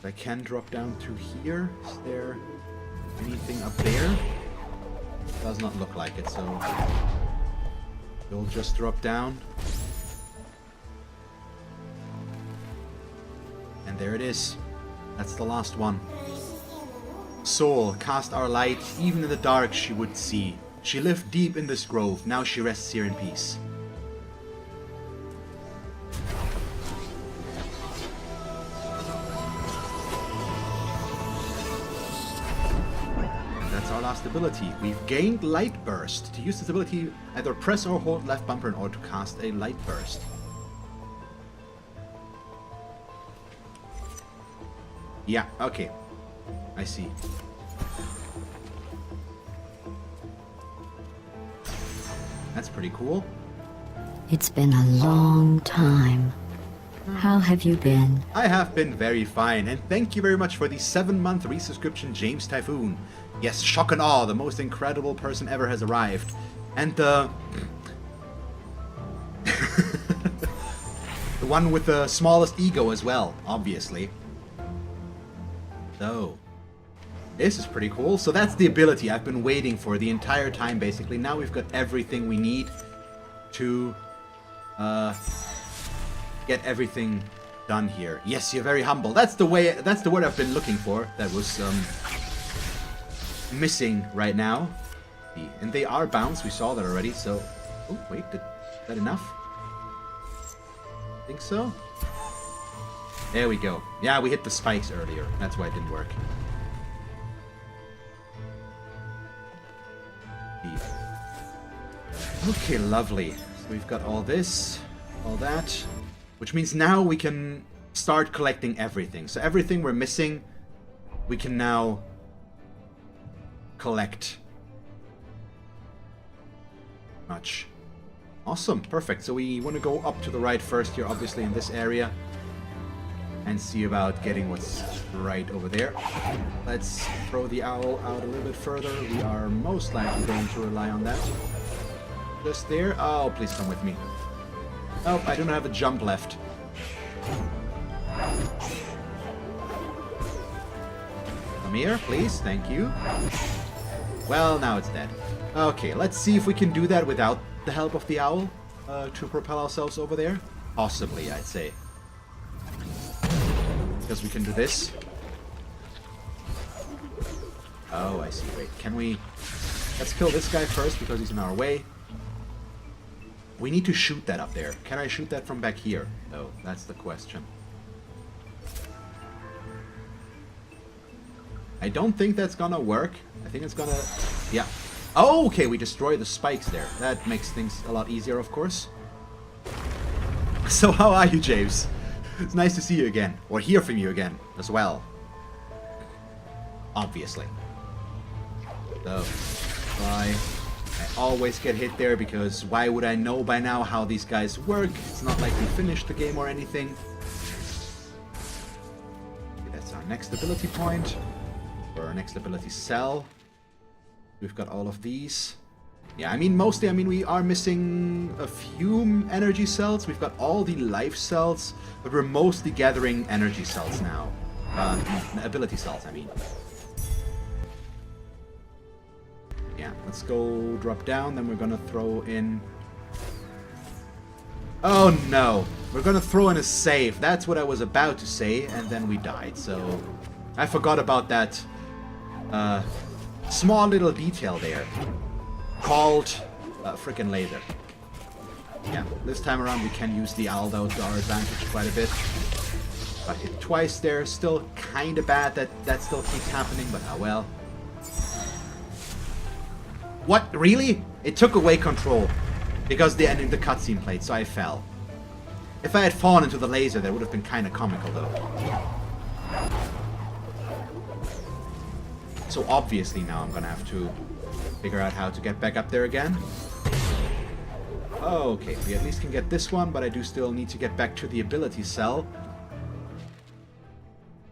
I can drop down through here. Is there anything up there? Does not look like it, so you'll just drop down. And there it is. That's the last one. Soul, cast our light. Even in the dark she would see. She lived deep in this grove. Now she rests here in peace. That's our last ability. We've gained Light Burst. To use this ability, either press or hold left bumper in order to cast a Light Burst. Yeah, okay. I see. That's pretty cool. It's been a long time. How have you been? I have been very fine, and thank you very much for the 7-month resubscription, James Typhoon. Yes, shock and awe, the most incredible person ever has arrived. And the one with the smallest ego as well, obviously. So, this is pretty cool. So that's the ability I've been waiting for the entire time, basically. Now we've got everything we need to get everything done here. Yes, you're very humble. That's the way. That's the word I've been looking for. That was missing right now. And they are bounced. We saw that already. So, oh wait, is that enough? I think so. There we go. Yeah, we hit the spikes earlier. That's why it didn't work. Okay, lovely. So we've got all this, all that, which means now we can start collecting everything. So everything we're missing, we can now collect. Much. Awesome, perfect. So we want to go up to the right first here, obviously in this area, and see about getting what's right over there. Let's throw the owl out a little bit further. We are most likely going to rely on that. Just there. Oh, please come with me. Oh, I don't have a jump left. Come here, please. Thank you. Well, now it's dead. Okay, let's see if we can do that without the help of the owl to propel ourselves over there. Possibly, I'd say. Because we can do this. Oh, I see. Wait, can we... Let's kill this guy first because he's in our way. We need to shoot that up there. Can I shoot that from back here? No, that's the question. I don't think that's gonna work. I think it's gonna... Yeah. Oh, okay, we destroy the spikes there. That makes things a lot easier, of course. So how are you, James? It's nice to see you again. Or hear from you again, as well. Obviously. So, bye. I always get hit there because why would I know by now how these guys work? It's not like we finished the game or anything. Okay, that's our next ability point. Or our next ability cell. We've got all of these. Yeah, I mean, mostly, we are missing a few energy cells. We've got all the life cells, but we're mostly gathering energy cells now. Ability cells, I mean. Yeah, let's go drop down, then we're gonna throw in... Oh no! We're gonna throw in a save. That's what I was about to say, and then we died, so... I forgot about that small little detail there. Called frickin' laser. Yeah, this time around we can use the owl though to our advantage quite a bit. Got hit twice there, still kinda bad that still keeps happening, but oh well. What? Really? It took away control. Because the ending the cutscene played, so I fell. If I had fallen into the laser, that would have been kinda comical though. So obviously now I'm gonna have to figure out how to get back up there again. Okay, we at least can get this one, but I do still need to get back to the ability cell.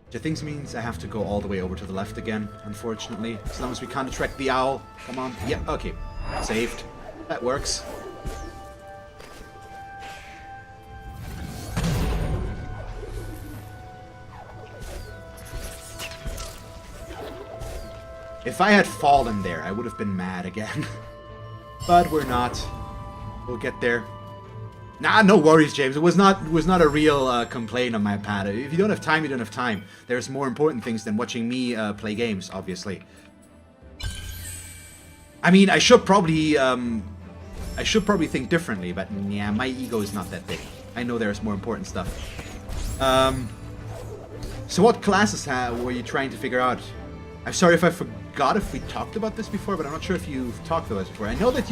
Which I think means I have to go all the way over to the left again, unfortunately. As long as we can't attract the owl. Come on. Yep, okay. Saved. That works. If I had fallen there, I would have been mad again. But we're not. We'll get there. Nah, no worries, James. It was not a real complaint on my part. If you don't have time, you don't have time. There's more important things than watching me play games, obviously. I mean, I should probably think differently, but yeah, my ego is not that big. I know there's more important stuff. So what classes were you trying to figure out? I'm sorry if I forgot if we talked about this before, but I'm not sure if you've talked about this before. I know that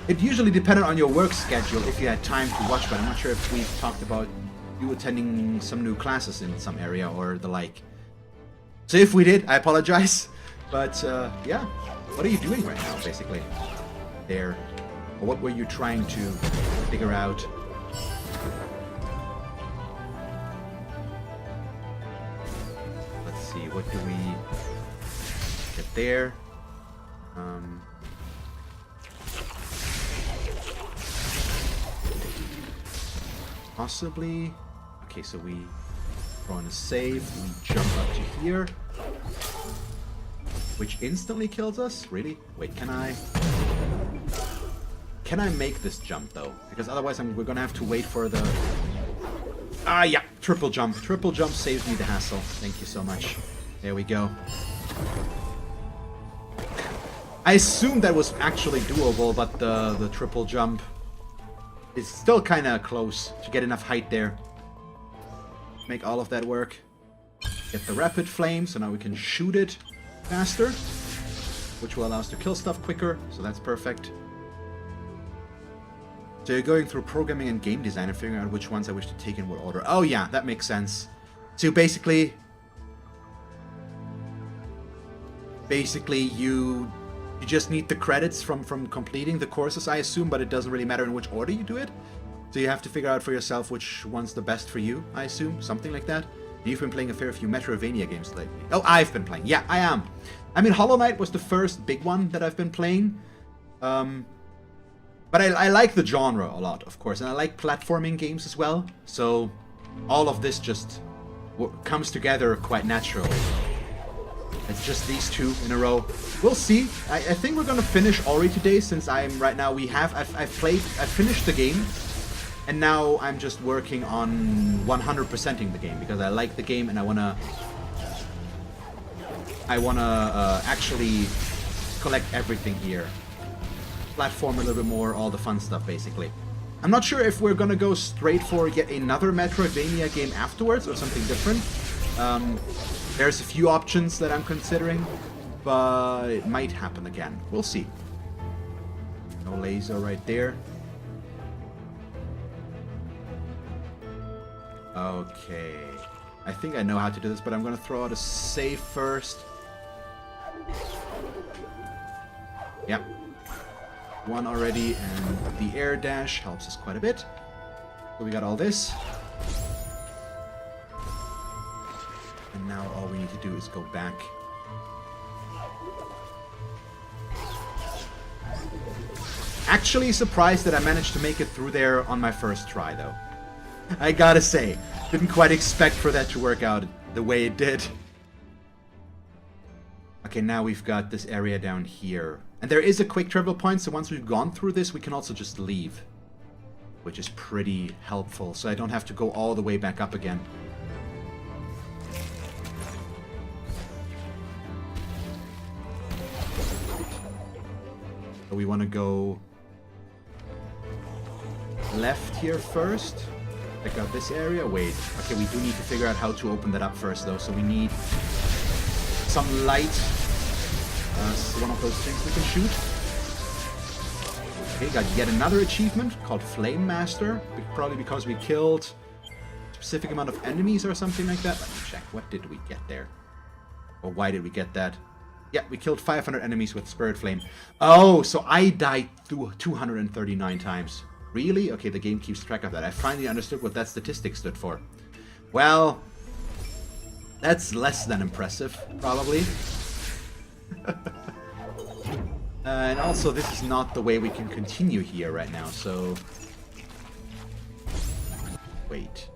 it usually depended on your work schedule if you had time to watch, but I'm not sure if we've talked about you attending some new classes in some area or the like. So if we did, I apologize. But yeah, what are you doing right now, basically? There. Or what were you trying to figure out? Let's see, what do we get there? Possibly. Okay, so we throw in a save, we jump up to here, which instantly kills us? Really? Wait, can I make this jump though? Because otherwise we're gonna have to wait for the... Ah, yeah, triple jump. Triple jump saves me the hassle. Thank you so much. There we go. I assumed that was actually doable, but the triple jump is still kind of close to get enough height there. Make all of that work. Get the rapid flame, so now we can shoot it faster, which will allow us to kill stuff quicker, so that's perfect. So you're going through programming and game design and figuring out which ones I wish to take in what order. Oh yeah, that makes sense. So basically you just need the credits from completing the courses, I assume, but it doesn't really matter in which order you do it. So you have to figure out for yourself which one's the best for you, I assume, something like that. You've been playing a fair few Metroidvania games lately. Oh, I've been playing. Yeah, I am. I mean, Hollow Knight was the first big one that I've been playing. But I like the genre a lot, of course, and I like platforming games as well. So all of this just comes together quite naturally. It's just these two in a row. We'll see. I think we're gonna finish Ori today, since I'm right now. I've finished the game, and now I'm just working on 100%ing the game because I like the game and I wanna actually collect everything here. Platform a little bit more, all the fun stuff, basically. I'm not sure if we're gonna go straight for yet another Metroidvania game afterwards or something different. There's a few options that I'm considering, but it might happen again. We'll see. No laser right there. Okay. I think I know how to do this, but I'm gonna throw out a save first. Yep. One already, and the air dash helps us quite a bit. So we got all this. And now all we need to do is go back. Actually surprised that I managed to make it through there on my first try, though. I gotta say, didn't quite expect for that to work out the way it did. Okay, now we've got this area down here. And there is a quick travel point, so once we've gone through this, we can also just leave. Which is pretty helpful, so I don't have to go all the way back up again. So we want to go left here first. Check out this area. Wait, okay, we do need to figure out how to open that up first, though, so we need some light. One of those things we can shoot. Okay, got yet another achievement called Flame Master. Probably because we killed a specific amount of enemies or something like that. Let me check. What did we get there? Or why did we get that? Yeah, we killed 500 enemies with Spirit Flame. Oh, so I died 239 times. Really? Okay, the game keeps track of that. I finally understood what that statistic stood for. Well, that's less than impressive, probably. And also, this is not the way we can continue here right now, so... Wait.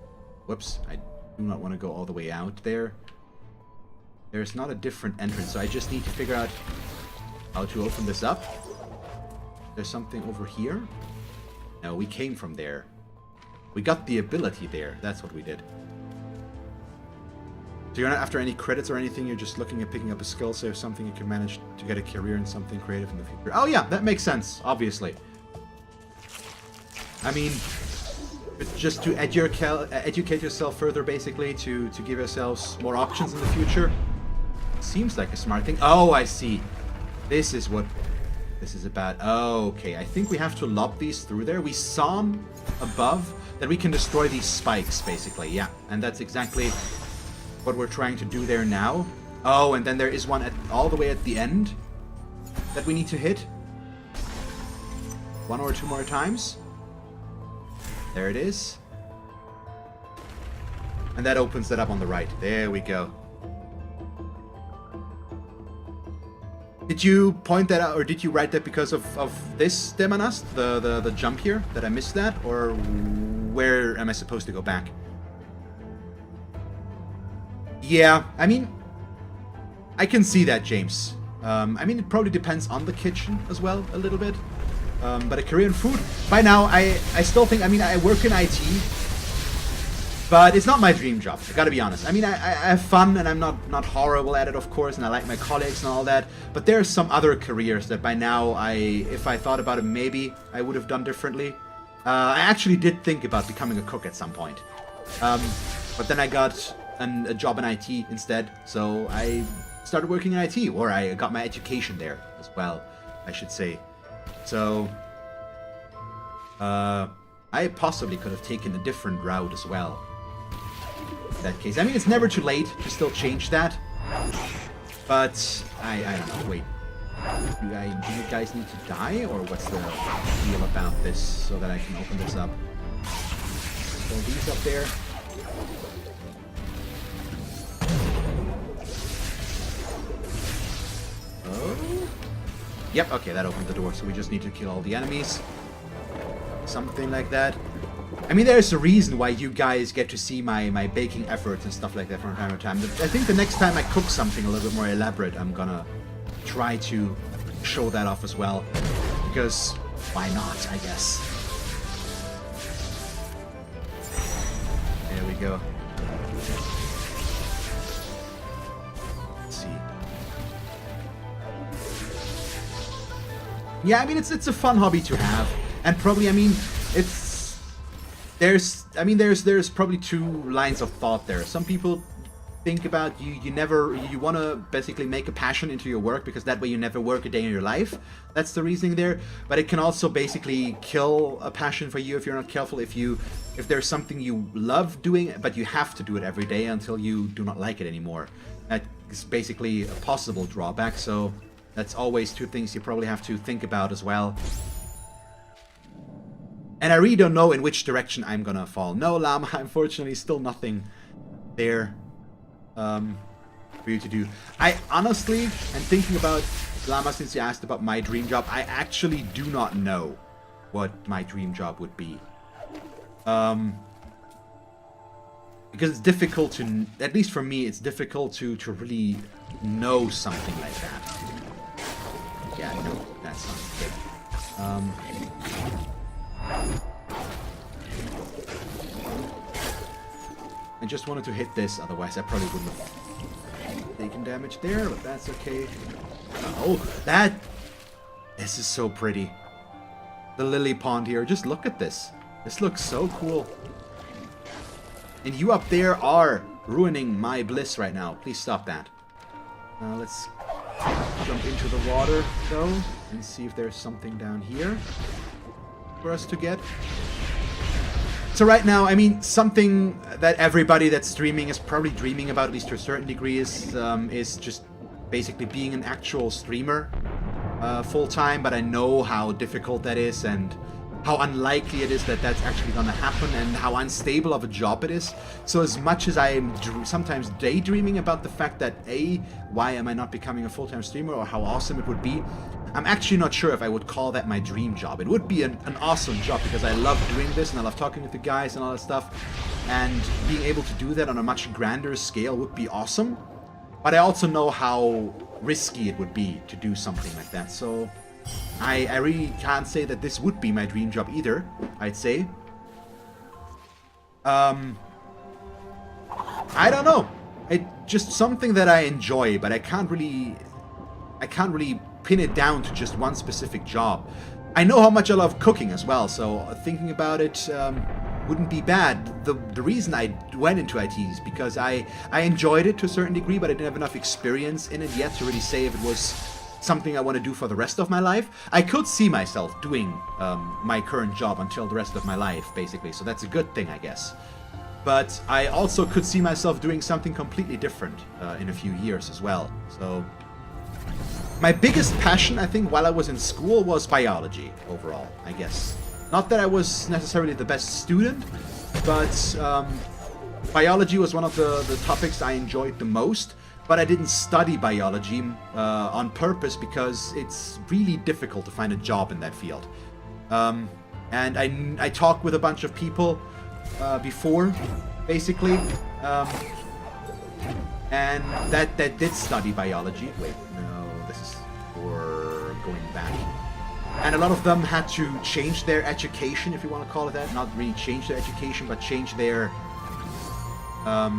Whoops, I do not want to go all the way out there. There's not a different entrance, so I just need to figure out how to open this up. There's something over here. No, we came from there. We got the ability there. That's what we did. So you're not after any credits or anything. You're just looking at picking up a skill set or something. You can manage to get a career in something creative in the future. Oh yeah, that makes sense, obviously. I mean, it's just to educate yourself further, basically, to give yourselves more options in the future. Seems like a smart thing. Oh, I see. This is what this is about. Oh, okay. I think we have to lob these through there. We saw them above that we can destroy these spikes, basically. Yeah, and that's exactly what we're trying to do there now. Oh, and then there is one all the way at the end that we need to hit. One or two more times. There it is. And that opens that up on the right. There we go. Did you point that out, or did you write that because of this Demonast, the jump here, that I missed that? Or where am I supposed to go back? Yeah, I mean, I can see that, James. I mean, it probably depends on the kitchen as well, a little bit. But a Korean food, by now, I still think, I mean, I work in IT, but it's not my dream job, I gotta be honest. I mean, I have fun, and I'm not horrible at it, of course, and I like my colleagues and all that, but there are some other careers that by now, if I thought about it, maybe I would have done differently. I actually did think about becoming a cook at some point. But then I got a job in IT instead, so I started working in IT, or I got my education there as well, I should say. So, I possibly could have taken a different route as well. In that case, I mean, it's never too late to still change that. But I don't know. Wait, do you guys need to die, or what's the deal about this, so that I can open this up? Throw these up there. Oh. Yep, okay, that opened the door, so we just need to kill all the enemies. Something like that. I mean, there's a reason why you guys get to see my baking efforts and stuff like that from time to time. I think the next time I cook something a little bit more elaborate, I'm gonna try to show that off as well. Because, why not, I guess. There we go. Yeah, I mean, it's a fun hobby to have, and probably, I mean, there's probably two lines of thought there. Some people think about you want to basically make a passion into your work, because that way you never work a day in your life. That's the reasoning there. But it can also basically kill a passion for you if you're not careful. If there's something you love doing, but you have to do it every day until you do not like it anymore. That is basically a possible drawback. So that's always two things you probably have to think about as well. And I really don't know in which direction I'm gonna fall. No, Llama, unfortunately, still nothing there for you to do. I honestly, and thinking about Llama, since you asked about my dream job, I actually do not know what my dream job would be. Because it's difficult to, at least for me, it's difficult to really know something like that. Yeah, no, that's not good. I just wanted to hit this, otherwise I probably wouldn't have taken damage there, but that's okay. Oh, this is so pretty. The lily pond here, just look at this. This looks so cool. And you up there are ruining my bliss right now. Please stop that. Let's jump into the water, though, and see if there's something down here for us to get. So right now, I mean, something that everybody that's streaming is probably dreaming about, at least to a certain degree, is just basically being an actual streamer full-time, but I know how difficult that is, and how unlikely it is that that's actually gonna happen, and how unstable of a job it is. So as much as I am sometimes daydreaming about the fact that why am I not becoming a full-time streamer, or how awesome it would be, I'm actually not sure if I would call that my dream job. It would be an awesome job, because I love doing this, and I love talking with the guys and all that stuff, and being able to do that on a much grander scale would be awesome. but I also know how risky it would be to do something like that. So I really can't say that this would be my dream job either, I'd say. I don't know. It's just something that I enjoy, but I can't really pin it down to just one specific job. I know how much I love cooking as well, so thinking about it wouldn't be bad. The reason I went into IT is because I enjoyed it to a certain degree, but I didn't have enough experience in it yet to really say if it was something I want to do for the rest of my life. I could see myself doing my current job until the rest of my life, basically, so that's a good thing, I guess. But I also could see myself doing something completely different in a few years as well. So my biggest passion, I think, while I was in school was biology overall, I guess. Not that I was necessarily the best student, but biology was one of the topics I enjoyed the most. But I didn't study biology on purpose because it's really difficult to find a job in that field. And I talked with a bunch of people before, basically, and that did study biology. Wait, no, this is for going back. And a lot of them had to change their education, if you want to call it that. Not really change their education, but change their... Yeah,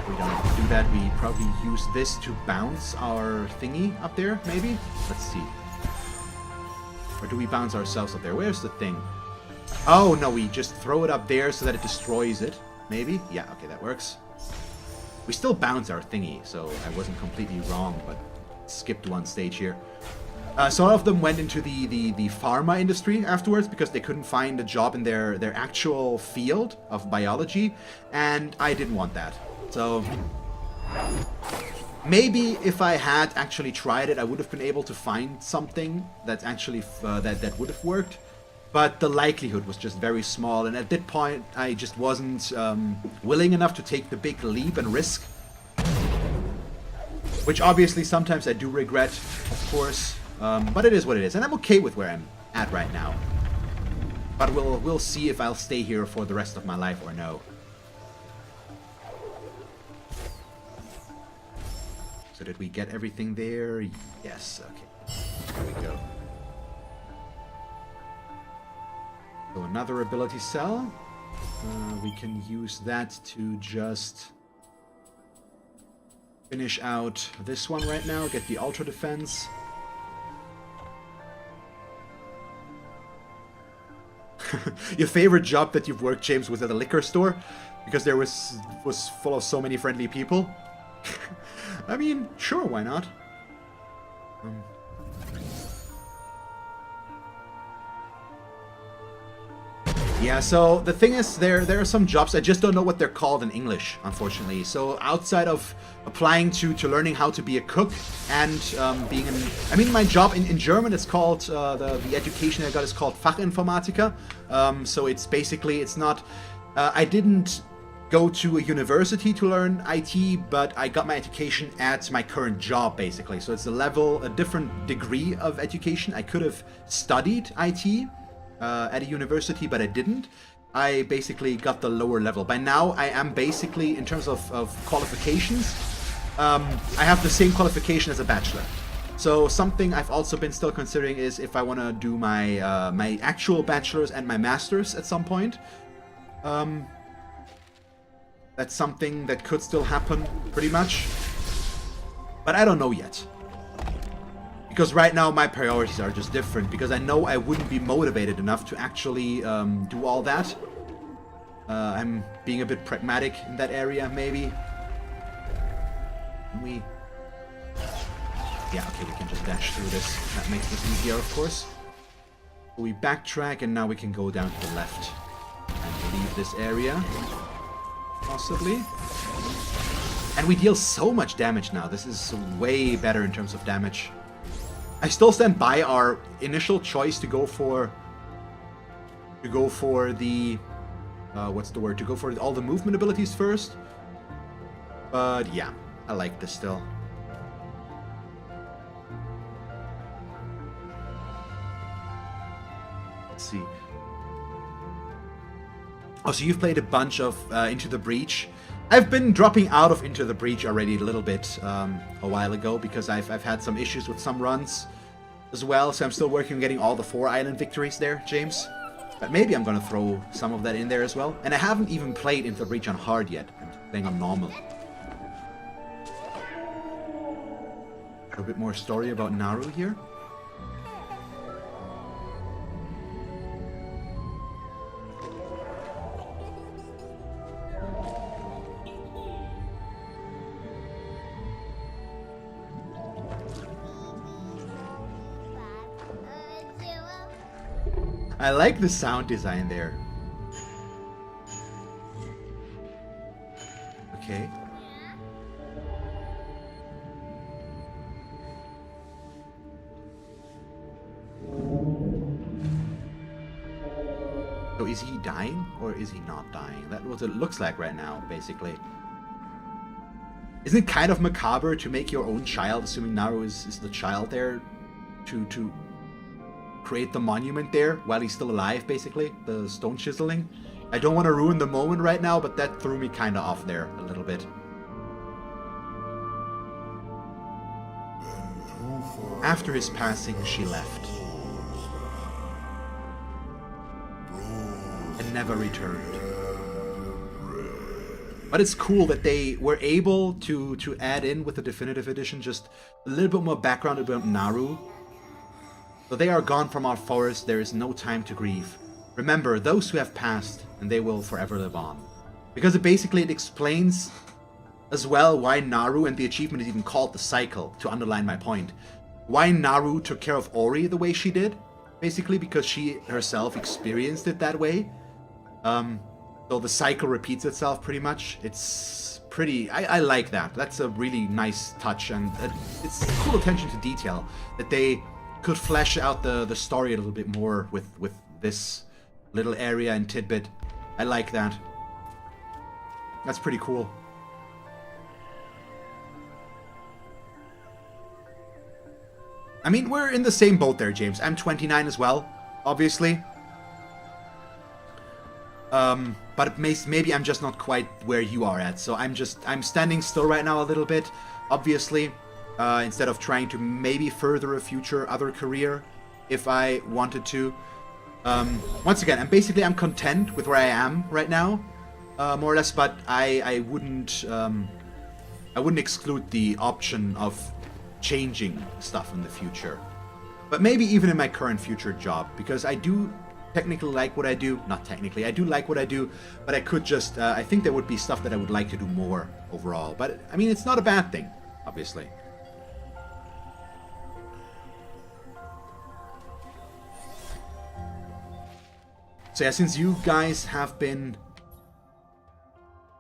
we don't have to do that. We probably use this to bounce our thingy up there, maybe? Let's see. Or do we bounce ourselves up there? Where's the thing? Oh, no, we just throw it up there so that it destroys it. Maybe? Yeah, okay, that works. We still bounce our thingy, so I wasn't completely wrong, but skipped one stage here. Some of them went into the pharma industry afterwards because they couldn't find a job in their actual field of biology, and I didn't want that. So maybe if I had actually tried it, I would have been able to find something that actually that would have worked. But the likelihood was just very small, and at that point, I just wasn't willing enough to take the big leap and risk. Which obviously sometimes I do regret, of course. But it is what it is, and I'm okay with where I'm at right now. But we'll see if I'll stay here for the rest of my life or no. So did we get everything there? Yes, okay. There we go. So another ability cell. We can use that to just finish out this one right now, get the ultra defense. Your favorite job that you've worked, James, was at a liquor store? Because there was full of so many friendly people? I mean, sure, why not? Yeah, so the thing is, there are some jobs, I just don't know what they're called in English, unfortunately. So outside of applying to learning how to be a cook and being an... I mean, my job in German is called, the education I got is called Fachinformatiker. So it's basically, it's not... I didn't go to a university to learn IT, but I got my education at my current job, basically. So it's a different degree of education. I could have studied IT at a university, but I didn't. I basically got the lower level. By now, I am basically, in terms of qualifications, I have the same qualification as a bachelor. So something I've also been still considering is if I want to do my my actual bachelor's and my master's at some point. That's something that could still happen, pretty much. But I don't know yet. Because right now my priorities are just different, because I know I wouldn't be motivated enough to actually do all that. I'm being a bit pragmatic in that area, maybe. Yeah, okay, we can just dash through this. That makes this easier, of course. We backtrack, and now we can go down to the left and leave this area, possibly. And we deal so much damage now. This is way better in terms of damage. I still stand by our initial choice to go for the what's the word? To go for all the movement abilities first. But yeah, I like this still. Let's see. Oh, so you've played a bunch of Into the Breach. I've been dropping out of Into the Breach already a little bit a while ago because I've had some issues with some runs as well, so I'm still working on getting all the 4 island victories there, James. But maybe I'm gonna throw some of that in there as well. And I haven't even played Into the Breach on hard yet. I'm playing on normal. A bit more story about Naru here. I like the sound design there. Okay. So is he dying or is he not dying? That's what it looks like right now, basically. Isn't it kind of macabre to make your own child, assuming Naru is the child there, to create the monument there while he's still alive, basically? The stone chiseling? I don't want to ruin the moment right now, but that threw me kind of off there a little bit. After his passing, she left. And never returned. But it's cool that they were able to add in with the definitive edition just a little bit more background about Naru. So they are gone from our forest, there is no time to grieve. Remember, those who have passed, and they will forever live on. Because it explains as well why Naru, and the achievement is even called the cycle, to underline my point. Why Naru took care of Ori the way she did. Basically because she herself experienced it that way. So the cycle repeats itself pretty much. It's pretty... I like that. That's a really nice touch, and it's cool attention to detail that they could flesh out the story a little bit more with this little area and tidbit. I like that. That's pretty cool. I mean, we're in the same boat there, James. I'm 29 as well, obviously. But maybe I'm just not quite where you are at. So I'm standing still right now a little bit, obviously. Instead of trying to maybe further a future other career, if I wanted to. Once again, I'm content with where I am right now, more or less. But I wouldn't exclude the option of changing stuff in the future. But maybe even in my current future job, because I do technically like what I do. Not technically, I do like what I do, but I could just, I think there would be stuff that I would like to do more overall. But I mean, it's not a bad thing, obviously. So yeah, since you guys have been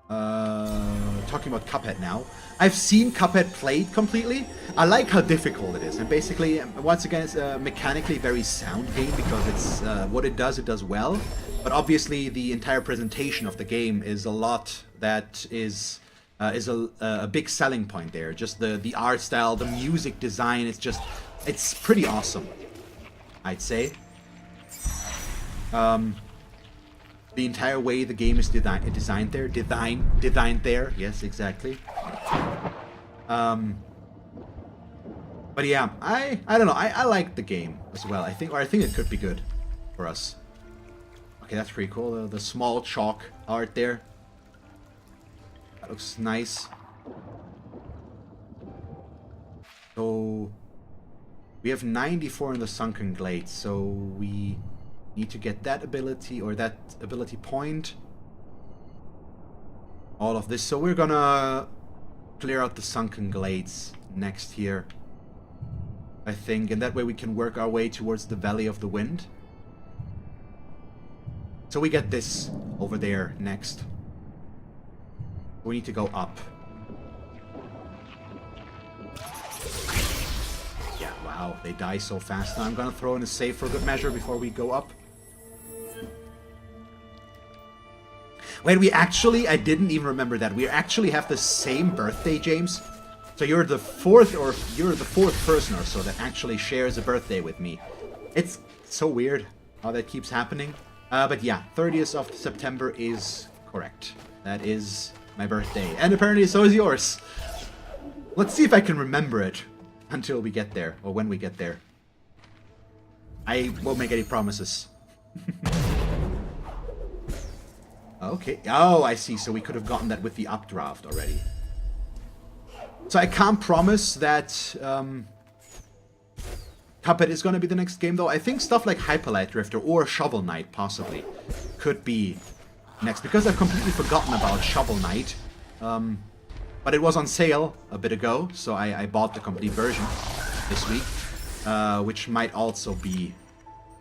talking about Cuphead now, I've seen Cuphead played completely. I like how difficult it is, and basically, once again, it's a mechanically very sound game because it's what it does well. But obviously, the entire presentation of the game is a lot that is a big selling point there. Just the art style, the music design, it's pretty awesome, I'd say. The entire way the game is designed there, yes, exactly. But yeah, I don't know, I like the game as well. I think it could be good for us. Okay, that's pretty cool. The small chalk art there. That looks nice. So we have 94 in the Sunken Glades, so we need to get that ability, or that ability point. All of this. So we're gonna clear out the Sunken Glades next here, I think, and that way we can work our way towards the Valley of the Wind. So we get this over there next. We need to go up. Yeah, wow, they die so fast. Now I'm gonna throw in a save for good measure before we go up. Wait, I didn't even remember that. We actually have the same birthday, James. So you're the fourth person or so that actually shares a birthday with me. It's so weird how that keeps happening. But yeah, 30th of September is correct. That is my birthday. And apparently so is yours. Let's see if I can remember it until we get there, or when we get there. I won't make any promises. Okay. Oh, I see. So we could have gotten that with the updraft already. So I can't promise that Cuphead is going to be the next game, though. I think stuff like Hyperlight Drifter or Shovel Knight, possibly, could be next. Because I've completely forgotten about Shovel Knight. But it was on sale a bit ago, so I bought the complete version this week. Which might also be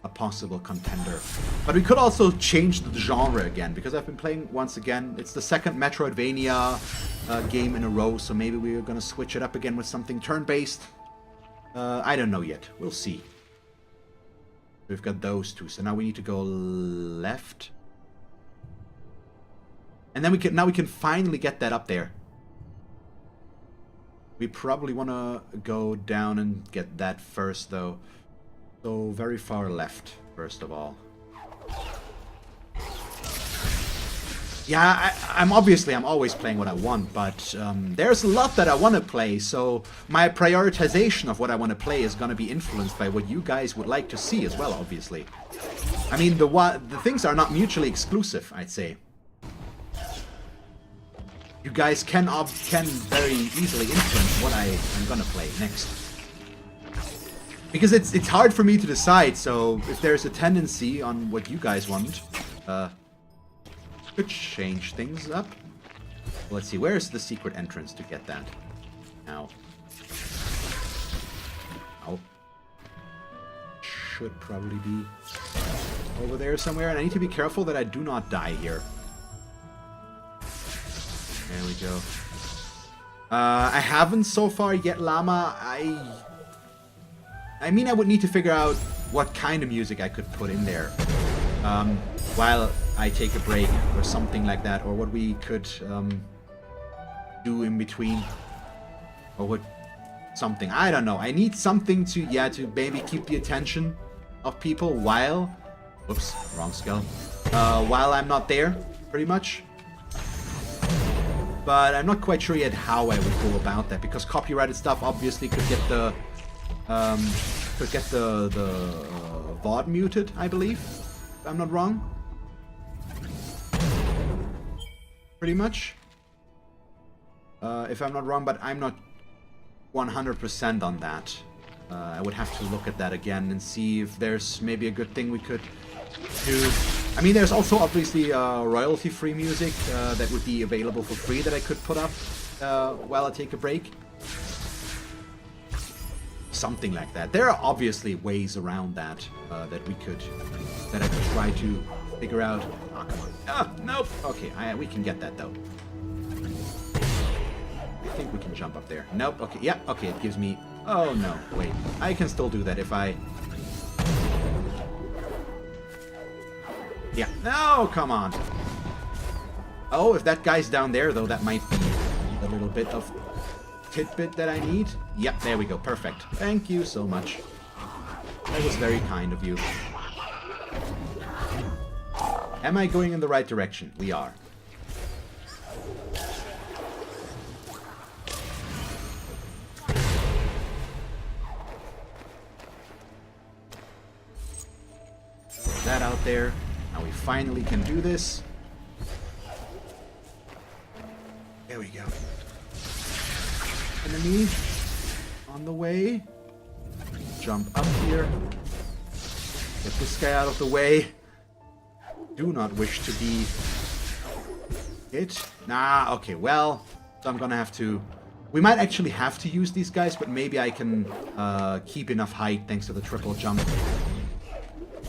a possible contender. But we could also change the genre again, because I've been playing, once again, it's the second Metroidvania game in a row, so maybe we're gonna switch it up again with something turn-based. I don't know yet. We'll see. We've got those two, so now we need to go left. And then now we can finally get that up there. We probably want to go down and get that first, though. So very far left, first of all. Yeah, I'm always playing what I want, but there's a lot that I want to play, so my prioritization of what I want to play is going to be influenced by what you guys would like to see as well, obviously. I mean, the things are not mutually exclusive, I'd say. You guys can very easily influence what I am going to play next. Because it's hard for me to decide, so if there's a tendency on what you guys want, could change things up. Let's see, where's the secret entrance to get that? Now. Oh. Should probably be over there somewhere, and I need to be careful that I do not die here. There we go. I haven't so far yet, Llama. I mean, I would need to figure out what kind of music I could put in there while I take a break or something like that, or what we could do in between, or what something. I don't know. I need something to maybe keep the attention of people while, whoops, wrong skull. While I'm not there, pretty much. But I'm not quite sure yet how I would go about that, because copyrighted stuff obviously could get the VOD muted, I believe, if I'm not wrong. Pretty much. If I'm not wrong, but I'm not 100% on that. I would have to look at that again and see if there's maybe a good thing we could do. I mean, there's also obviously royalty-free music that would be available for free that I could put up while I take a break. Something like that. There are obviously ways around that that I could try to figure out. Oh, come on. Ah, nope. Okay, we can get that though. I think we can jump up there. Nope. Okay. Yeah. Okay. It gives me. Oh no. Wait. I can still do that if I. Yeah. No, come on. Oh, if that guy's down there, though, that might be a little bit of tidbit that I need. Yep, there we go. Perfect. Thank you so much. That was very kind of you. Am I going in the right direction? We are. Put that out there. Now we finally can do this. There we go. Enemy on the way. Jump up here. Get this guy out of the way. Do not wish to be hit. Nah, okay, well, so I'm gonna have to... We might actually have to use these guys, but maybe I can keep enough height thanks to the triple jump.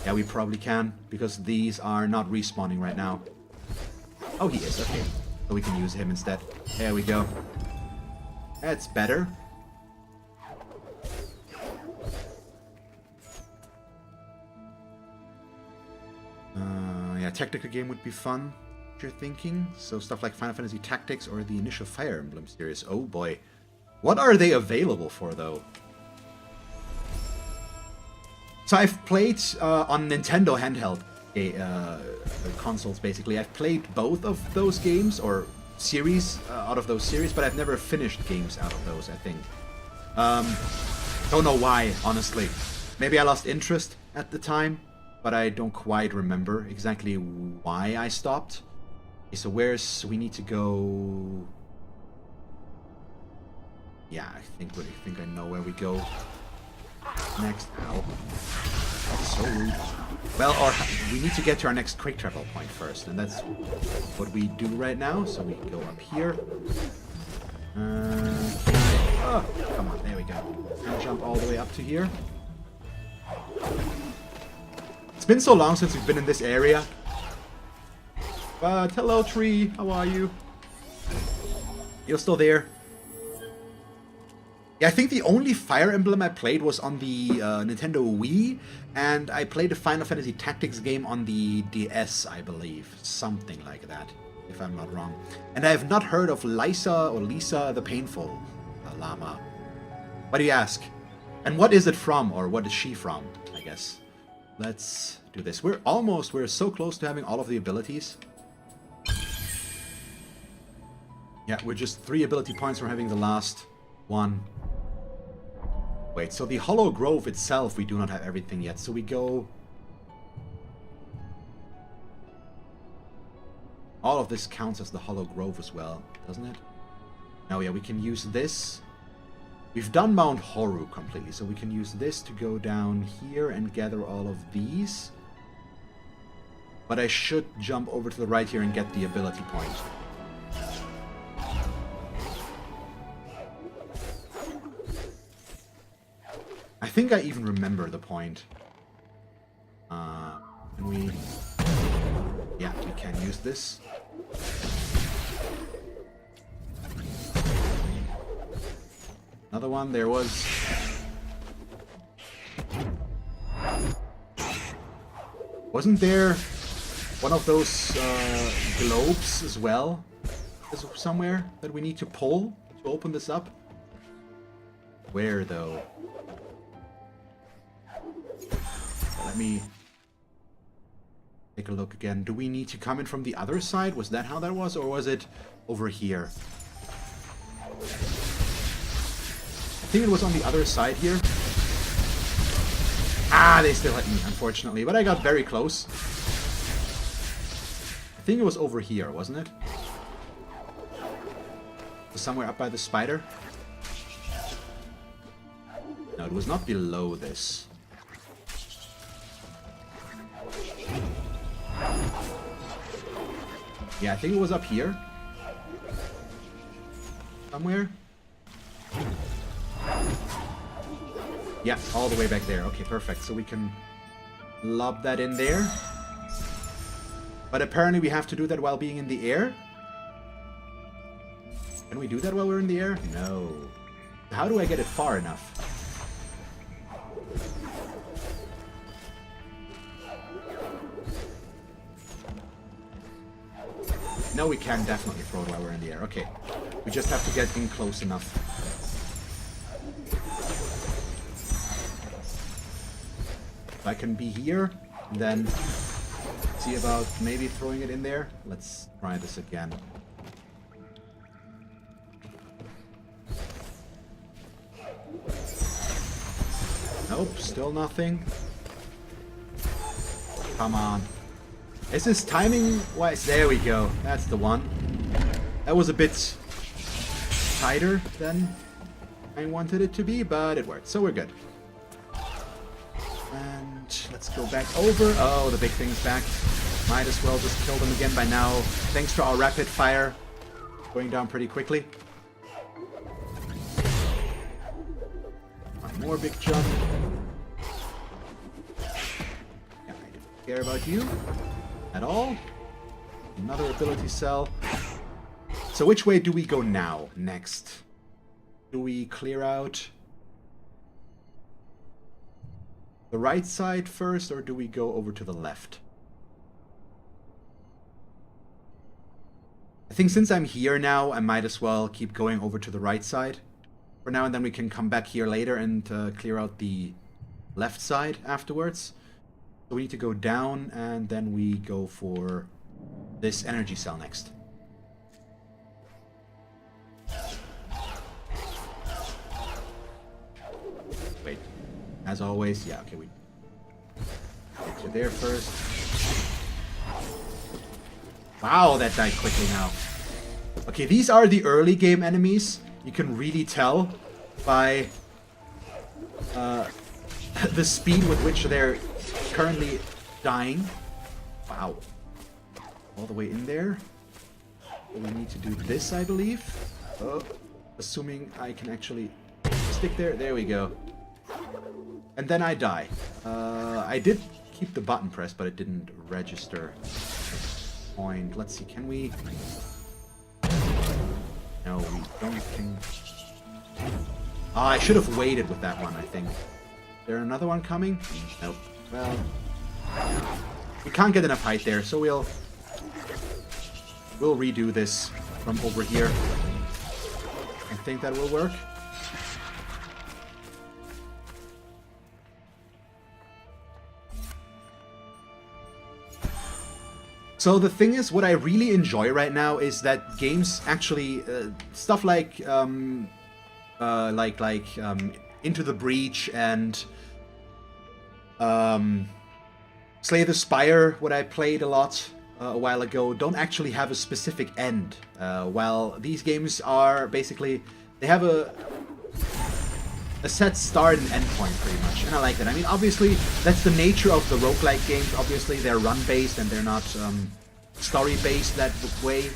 Yeah, we probably can, because these are not respawning right now. Oh, he is, okay. So we can use him instead. There we go. That's better. Yeah, tactical game would be fun, if you're thinking. So stuff like Final Fantasy Tactics or the initial Fire Emblem series. Oh boy. What are they available for, though? So I've played on Nintendo handheld consoles, basically. I've played both of those games, or series, out of those series, but I've never finished games out of those, I think. Don't know why, honestly. Maybe I lost interest at the time, but I don't quite remember exactly why I stopped. Okay, so we need to go... Yeah, I think I know where we go next. Ow. So rude. Well, we need to get to our next quick travel point first, and that's what we do right now. So we go up here. Oh, come on, there we go. And jump all the way up to here. It's been so long since we've been in this area. But hello, tree. How are you? You're still there. Yeah, I think the only Fire Emblem I played was on the Nintendo Wii, and I played a Final Fantasy Tactics game on the DS, I believe. Something like that, if I'm not wrong. And I have not heard of Lisa the Painful Llama. Why do you ask? And what is it from, or what is she from, I guess? Let's do this. We're so close to having all of the abilities. Yeah, we're just 3 ability points from having the last one. Wait, so the Hollow Grove itself, we do not have everything yet. So we go... All of this counts as the Hollow Grove as well, doesn't it? Oh yeah, we can use this. We've done Mount Horu completely, so we can use this to go down here and gather all of these. But I should jump over to the right here and get the ability point. I think I even remember the point. Can we... Yeah, we can use this. Another one, there was... Wasn't there one of those globes as well? Somewhere that we need to pull to open this up? Where though? Let me take a look again. Do we need to come in from the other side? Was that how that was? Or was it over here? I think it was on the other side here. Ah, they still hit me, unfortunately. But I got very close. I think it was over here, wasn't it? It was somewhere up by the spider. No, it was not below this. Yeah, I think it was up here. Somewhere. Yeah, all the way back there. Okay, perfect. So we can lob that in there. But apparently we have to do that while being in the air. Can we do that while we're in the air? No. How do I get it far enough? No, we can definitely throw it while we're in the air. Okay. We just have to get in close enough. If I can be here, then see about maybe throwing it in there. Let's try this again. Nope, still nothing. Come on. Is this timing wise? There we go. That's the one. That was a bit tighter than I wanted it to be, but it worked. So we're good. And let's go back over. Oh, the big thing's back. Might as well just kill them again by now. Thanks to our rapid fire. Going down pretty quickly. One more big jump. Yeah, I don't care about you at all. Another ability cell. So which way do we go now, next? Do we clear out the right side first, or do we go over to the left? I think since I'm here now, I might as well keep going over to the right side for now, and then we can come back here later and clear out the left side afterwards. So we need to go down, and then we go for this energy cell next. as always. Yeah, okay, we get to there first. Wow, that died quickly now. Okay, these are the early game enemies. You can really tell by the speed with which they're currently dying. Wow. All the way in there. We need to do this, I believe. Assuming I can actually stick there. There we go. And then I die. I did keep the button pressed, but it didn't register. Point. Let's see, can we... No, we don't think... Oh, I should have waited with that one, I think. Is there another one coming? Nope. Well... We can't get enough height there, so we'll redo this from over here. I think that will work. So the thing is, what I really enjoy right now is that games actually stuff like Into the Breach and Slay the Spire, what I played a lot a while ago, don't actually have a specific end. While these games are basically, they have a set start and end point pretty much, and I like that. I mean, obviously, that's the nature of the roguelike games. Obviously, they're run-based and they're not story-based that way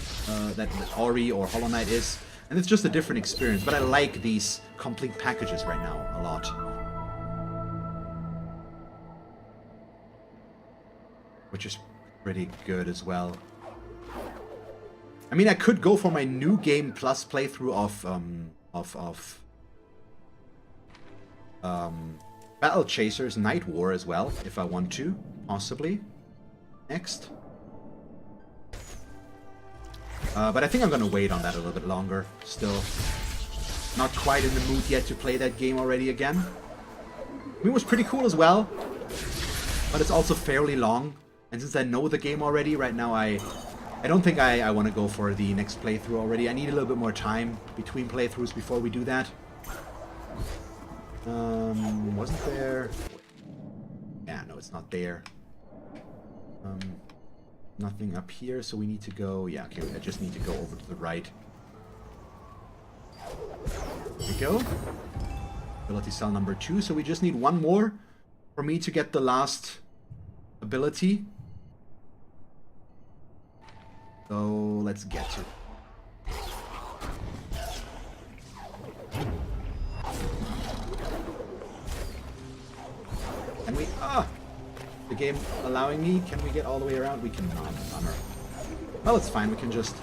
that Ori or Hollow Knight is. And it's just a different experience, but I like these complete packages right now a lot. Which is pretty good as well. I mean, I could go for my new game plus playthrough of Battle Chasers Night War as well, if I want to, possibly. Next. But I think I'm gonna wait on that a little bit longer. Still not quite in the mood yet to play that game already again. I mean, it was pretty cool as well, but it's also fairly long. And since I know the game already, right now I don't think I want to go for the next playthrough already. I need a little bit more time between playthroughs before we do that. Wasn't there... Yeah, no, it's not there. Nothing up here, so we need to go... Yeah, okay, I just need to go over to the right. There we go. Ability cell number 2, so we just need one more for me to get the last ability. So let's get to it. Can we... The game allowing me? Can we get all the way around? We cannot. Bummer. Well, it's fine. We can just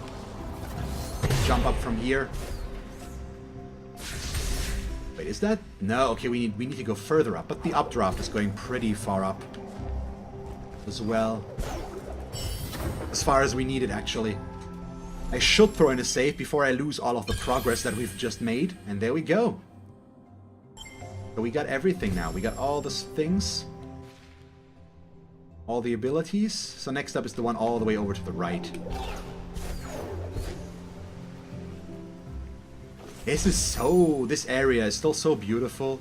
jump up from here. Wait, is that... No, okay, we need to go further up. But the updraft is going pretty far up as well. As far as we need it, actually. I should throw in a save before I lose all of the progress that we've just made. And there we go. So we got everything now. We got all the things. All the abilities. So next up is the one all the way over to the right. This area is still so beautiful.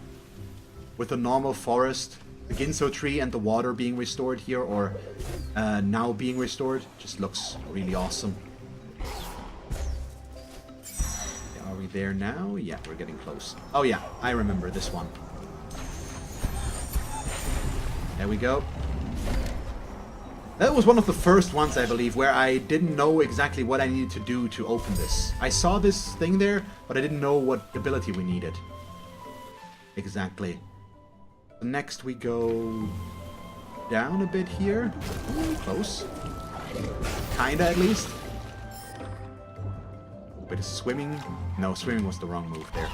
With the normal forest. The Ginso tree and the water being restored here, or now being restored, just looks really awesome. Are we there now? Yeah, we're getting close. Oh yeah, I remember this one. There we go. That was one of the first ones, I believe, where I didn't know exactly what I needed to do to open this. I saw this thing there, but I didn't know what ability we needed. Exactly. Next we go down a bit here. Ooh, close. Kinda, at least. A bit of swimming. No, swimming was the wrong move there.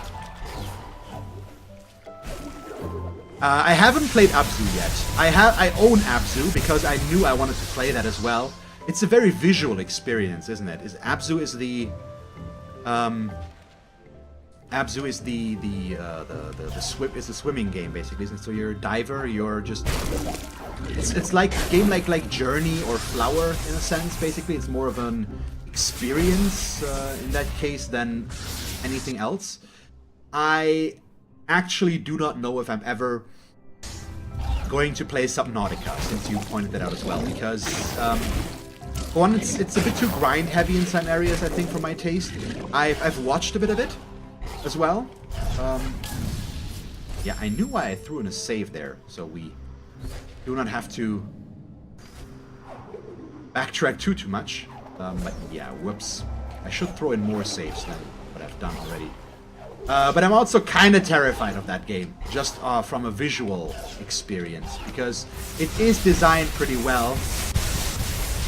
I haven't played Abzu yet. I own Abzu because I knew I wanted to play that as well. It's a very visual experience, isn't it? Abzu is the Abzu is the swimming game, basically, isn't it? So you're a diver, you're just... It's like a game like Journey or Flower, in a sense, basically. It's more of an experience, in that case, than anything else. I actually do not know if I'm ever going to play Subnautica, since you pointed that out as well, because one, it's a bit too grind heavy in some areas, I think, for my taste. I've watched a bit of it as well. Yeah, I knew why I threw in a save there, so we do not have to backtrack too much. But yeah, whoops. I should throw in more saves than what I've done already. But I'm also kind of terrified of that game, just from a visual experience, because it is designed pretty well,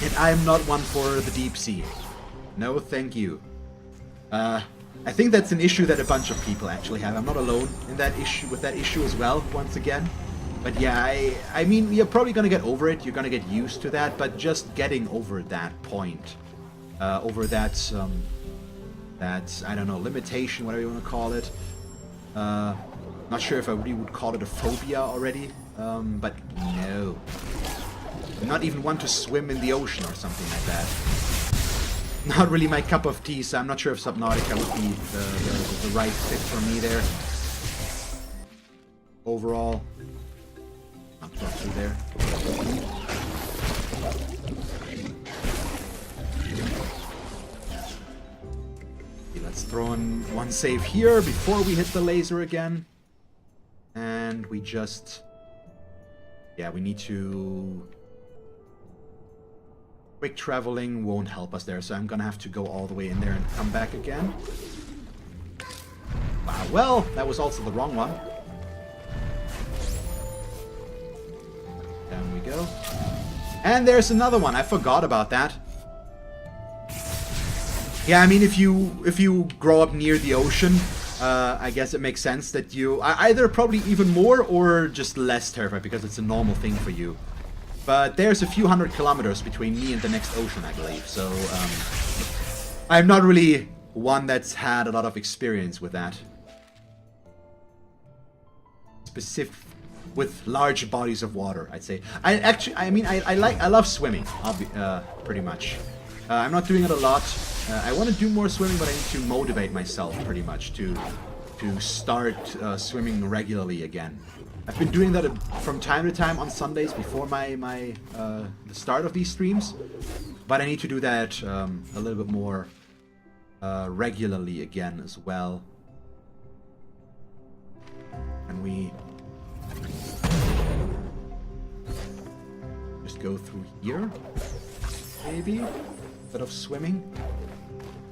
and I'm not one for the deep sea. No, thank you. I think that's an issue that a bunch of people actually have. I'm not alone in that issue, with that issue as well, once again. But yeah, I mean, you're probably gonna get over it, you're gonna get used to that, but just getting over that point, over that, I don't know, limitation, whatever you want to call it. Not sure if I really would call it a phobia already, but no. I'm not even one to swim in the ocean or something like that. Not really my cup of tea, so I'm not sure if Subnautica would be the right fit for me there. Overall. Not drop through there. Okay, let's throw in one save here before we hit the laser again. And we just... yeah, we need to... quick traveling won't help us there, so I'm gonna have to go all the way in there and come back again. Wow, well, that was also the wrong one. Down we go. And there's another one. I forgot about that. Yeah, I mean, if you grow up near the ocean, I guess it makes sense that you are either probably even more or just less terrified because it's a normal thing for you. But there's a few hundred kilometers between me and the next ocean, I believe. So I'm not really one that's had a lot of experience with that. Specific with large bodies of water, I'd say. I love swimming, pretty much. I'm not doing it a lot. I want to do more swimming, but I need to motivate myself pretty much to start swimming regularly again. I've been doing that from time to time on Sundays before the start of these streams, but I need to do that a little bit more regularly again as well. And we just go through here, maybe, instead of swimming.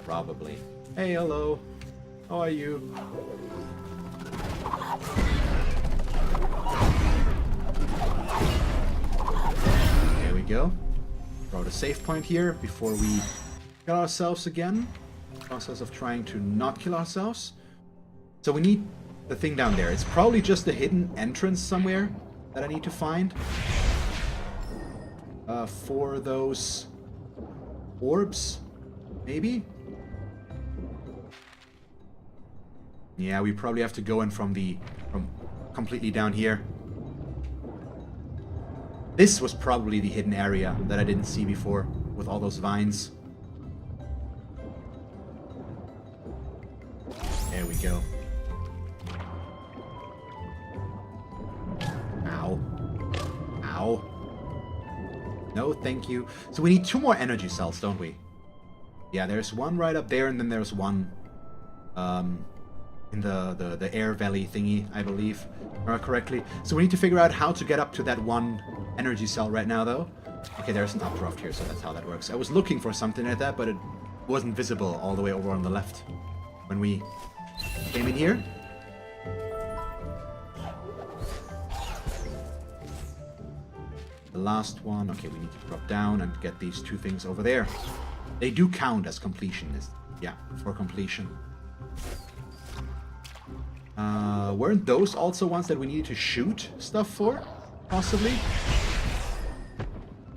Probably. Hey, hello. How are you? There we go. Throw the save point here before we kill ourselves again. Process of trying to not kill ourselves. So we need the thing down there. It's probably just a hidden entrance somewhere that I need to find. For those orbs, maybe? Yeah, we probably have to go in from completely down here. This was probably the hidden area that I didn't see before with all those vines. There we go. Ow. Ow. No, thank you. So we need 2 more energy cells, don't we? Yeah, there's one right up there, and then there's one in the air valley thingy, I believe, correctly. So we need to figure out how to get up to that one energy cell right now, though. Okay, there's an updraft here, so that's how that works. I was looking for something like that, but it wasn't visible all the way over on the left when we came in here. The last one. Okay, we need to drop down and get these 2 things over there. They do count as completionists. Yeah, for completion. Weren't those also ones that we needed to shoot stuff for? Possibly?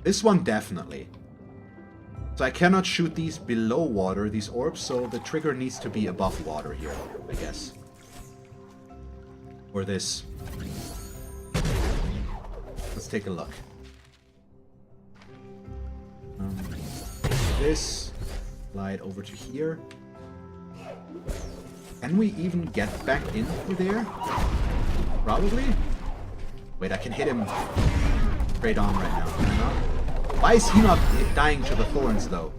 This one definitely. So I cannot shoot these below water, these orbs, so the trigger needs to be above water here, I guess. Or this. Let's take a look. This. Slide over to here. Can we even get back in through there? Probably. Wait, I can hit him straight on right now. Can I not? Why is he not dying to the thorns, though?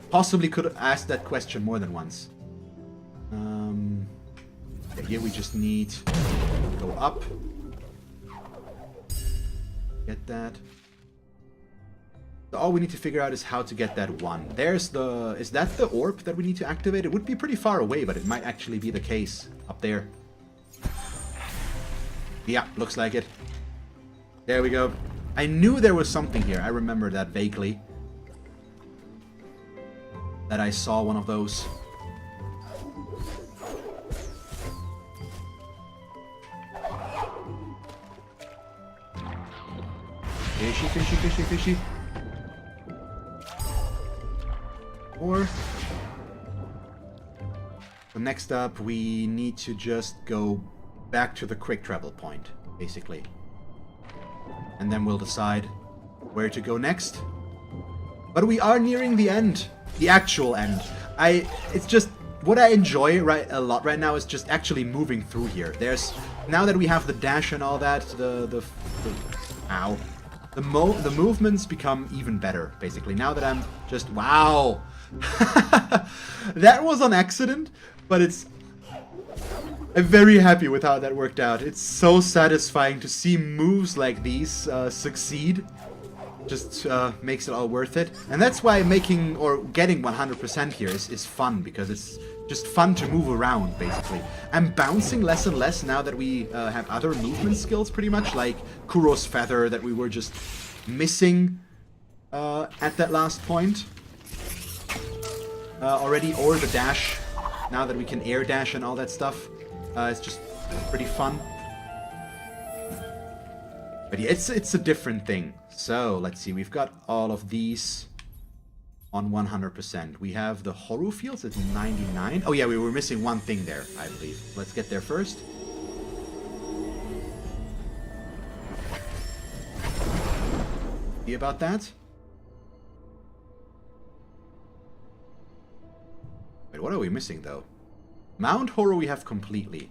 Possibly could have asked that question more than once. Yeah, here we just need to go up. Get that. So all we need to figure out is how to get that one. There's the... Is that the orb that we need to activate? It would be pretty far away, but it might actually be the case up there. Yeah, looks like it. There we go. I knew there was something here. I remember that vaguely. That I saw one of those. Fishy, fishy, fishy, fishy. Or... So next up, we need to just go back to the quick travel point, basically. And then we'll decide where to go next. But we are nearing the end. The actual end. It's just... What I enjoy a lot right now is just actually moving through here. Now that we have the dash and all that, ow. The movements become even better, basically. Now that I'm just... Wow! That was an accident, but I'm very happy with how that worked out. It's so satisfying to see moves like these succeed. Just makes it all worth it. And that's why getting 100% here is fun, because it's just fun to move around, basically. I'm bouncing less and less now that we have other movement skills, pretty much, like Kuro's Feather that we were just missing at that last point already, or the dash, now that we can air dash and all that stuff. It's just pretty fun. But yeah, it's a different thing. So, let's see, we've got all of these on 100%. We have the Horu fields at 99. Oh yeah, we were missing one thing there, I believe. Let's get there first. See about that? Wait, what are we missing, though? Mount Horu we have completely.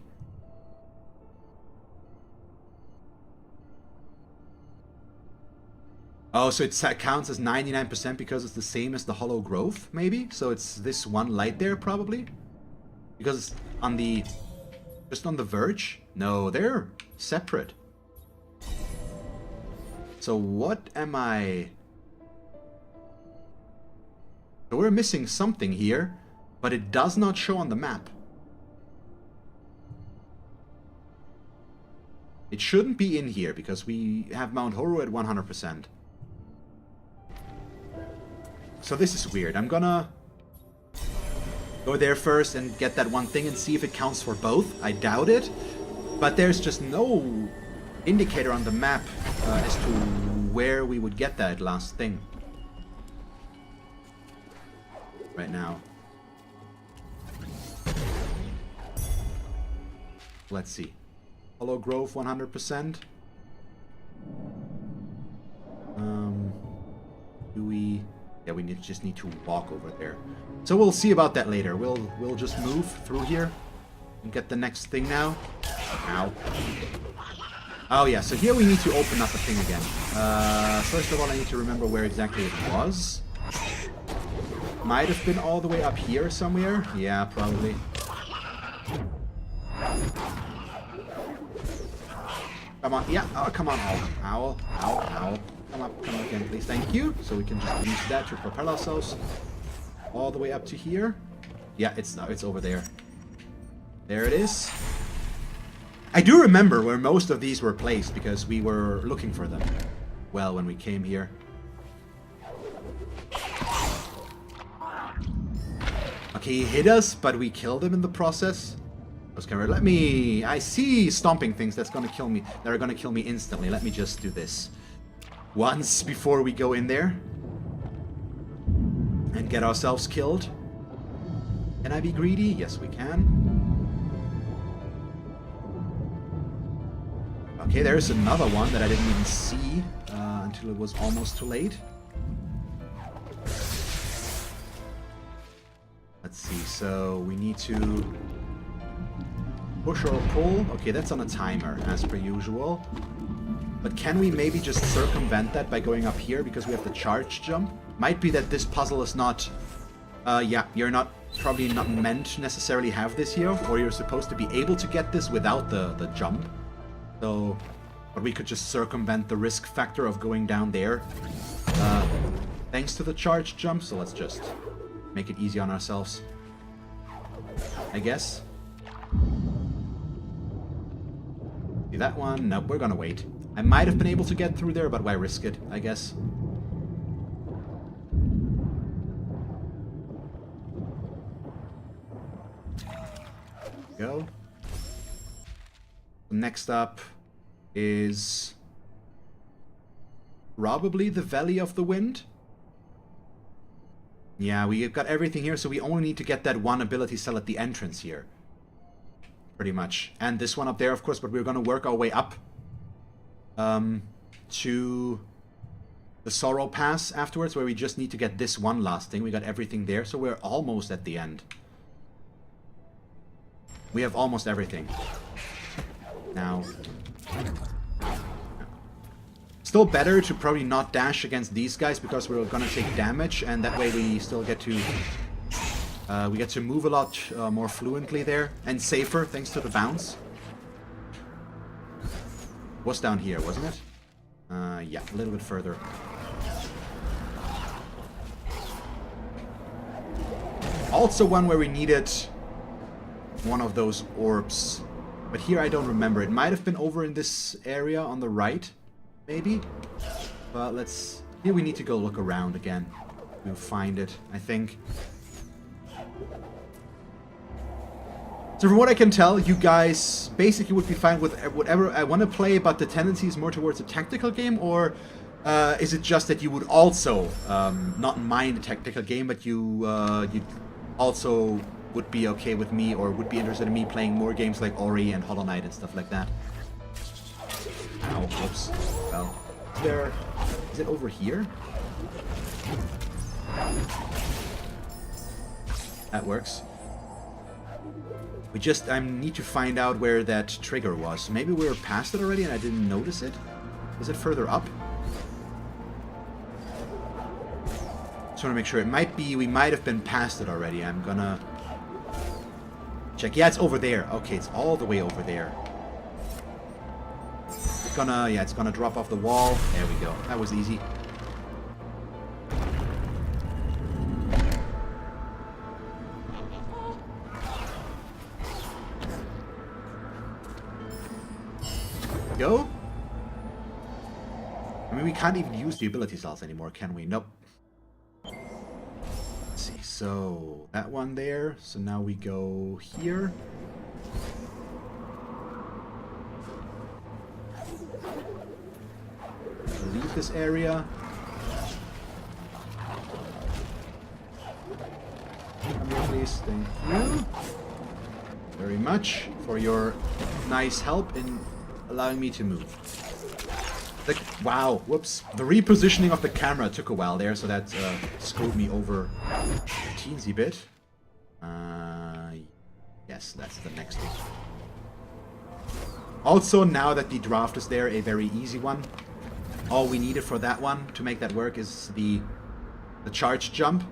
Oh, so it counts as 99% because it's the same as the Hollow Grove, maybe? So it's this one light there, probably? Because it's on the... just on the verge? No, they're separate. So what am I... So we're missing something here, but it does not show on the map. It shouldn't be in here, because we have Mount Horu at 100%. So this is weird. I'm gonna go there first and get that one thing and see if it counts for both. I doubt it. But there's just no indicator on the map as to where we would get that last thing. Right now. Let's see. Hollow Grove 100%. Do we... Yeah, we just need to walk over there. So we'll see about that later. We'll just move through here and get the next thing now. Ow. Oh yeah, so here we need to open up a thing again. First of all, I need to remember where exactly it was. Might have been all the way up here somewhere. Yeah, probably. Come on, yeah, oh, come on, owl, owl, owl. Come up again, please. Thank you. So we can just use that to propel ourselves all the way up to here. Yeah, it's over there. There it is. I do remember where most of these were placed because we were looking for them. Well, when we came here. Okay, he hit us, but we killed him in the process. Let me... I see stomping things that's gonna kill me. That are gonna kill me instantly. Let me just do this once before we go in there and get ourselves killed. Can I be greedy? Yes, we can. Okay, there's another one that I didn't even see until it was almost too late. Let's see, so we need to Push or pull. Okay, that's on a timer, as per usual. But can we maybe just circumvent that by going up here because we have the charge jump? Might be that this puzzle is not... yeah, you're probably not meant to necessarily have this here, or you're supposed to be able to get this without the jump. So, but we could just circumvent the risk factor of going down there thanks to the charge jump, so let's just make it easy on ourselves, I guess. See that one? Nope, we're gonna wait. I might have been able to get through there, but why risk it, I guess. Go. Next up is probably the Valley of the Wind. Yeah, we've got everything here, so we only need to get that one ability cell at the entrance here. Pretty much. And this one up there, of course, but we're going to work our way up to the Sorrow Pass afterwards, where we just need to get this one last thing. We got everything there, so we're almost at the end. We have almost everything. Now, still better to probably not dash against these guys because we're gonna take damage, and that way we still get to move a lot more fluently there and safer thanks to the bounce. Was down here, wasn't it? Yeah, a little bit further. Also one where we needed one of those orbs. But here I don't remember. It might have been over in this area on the right, maybe? But let's... Here we need to go look around again. We'll find it, I think. So from what I can tell, you guys basically would be fine with whatever I want to play, but the tendency is more towards a tactical game, or is it just that you would also not mind a tactical game, but you also would be okay with me, or would be interested in me playing more games like Ori and Hollow Knight and stuff like that? Ow, whoops. Well, is it over here? That works. I need to find out where that trigger was. Maybe we were past it already and I didn't notice it? Was it further up? Just want to make sure. It might be, we might have been past it already. I'm gonna check. Yeah, it's over there. Okay, it's all the way over there. It's gonna drop off the wall. There we go. That was easy. Go. I mean, we can't even use the ability cells anymore, can we? Nope. Let's see. So that one there. So now we go here. Leave this area. Come here, please. Thank you very much for your nice help in allowing me to move. Wow, whoops. The repositioning of the camera took a while there, so that screwed me over a teensy bit. Yes, that's the next thing. Also, now that the draft is there, a very easy one. All we needed for that one to make that work is the charge jump.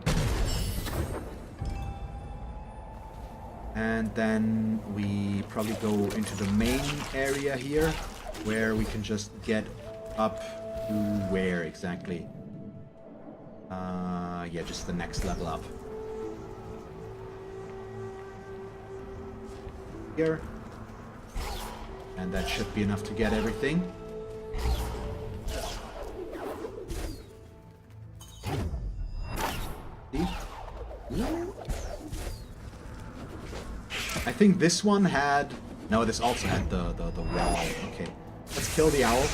And then we probably go into the main area here, where we can just get up to where exactly? Yeah, just the next level up. Here. And that should be enough to get everything. See? I think this one had... No, this also had the wall. Okay. Let's kill the owl.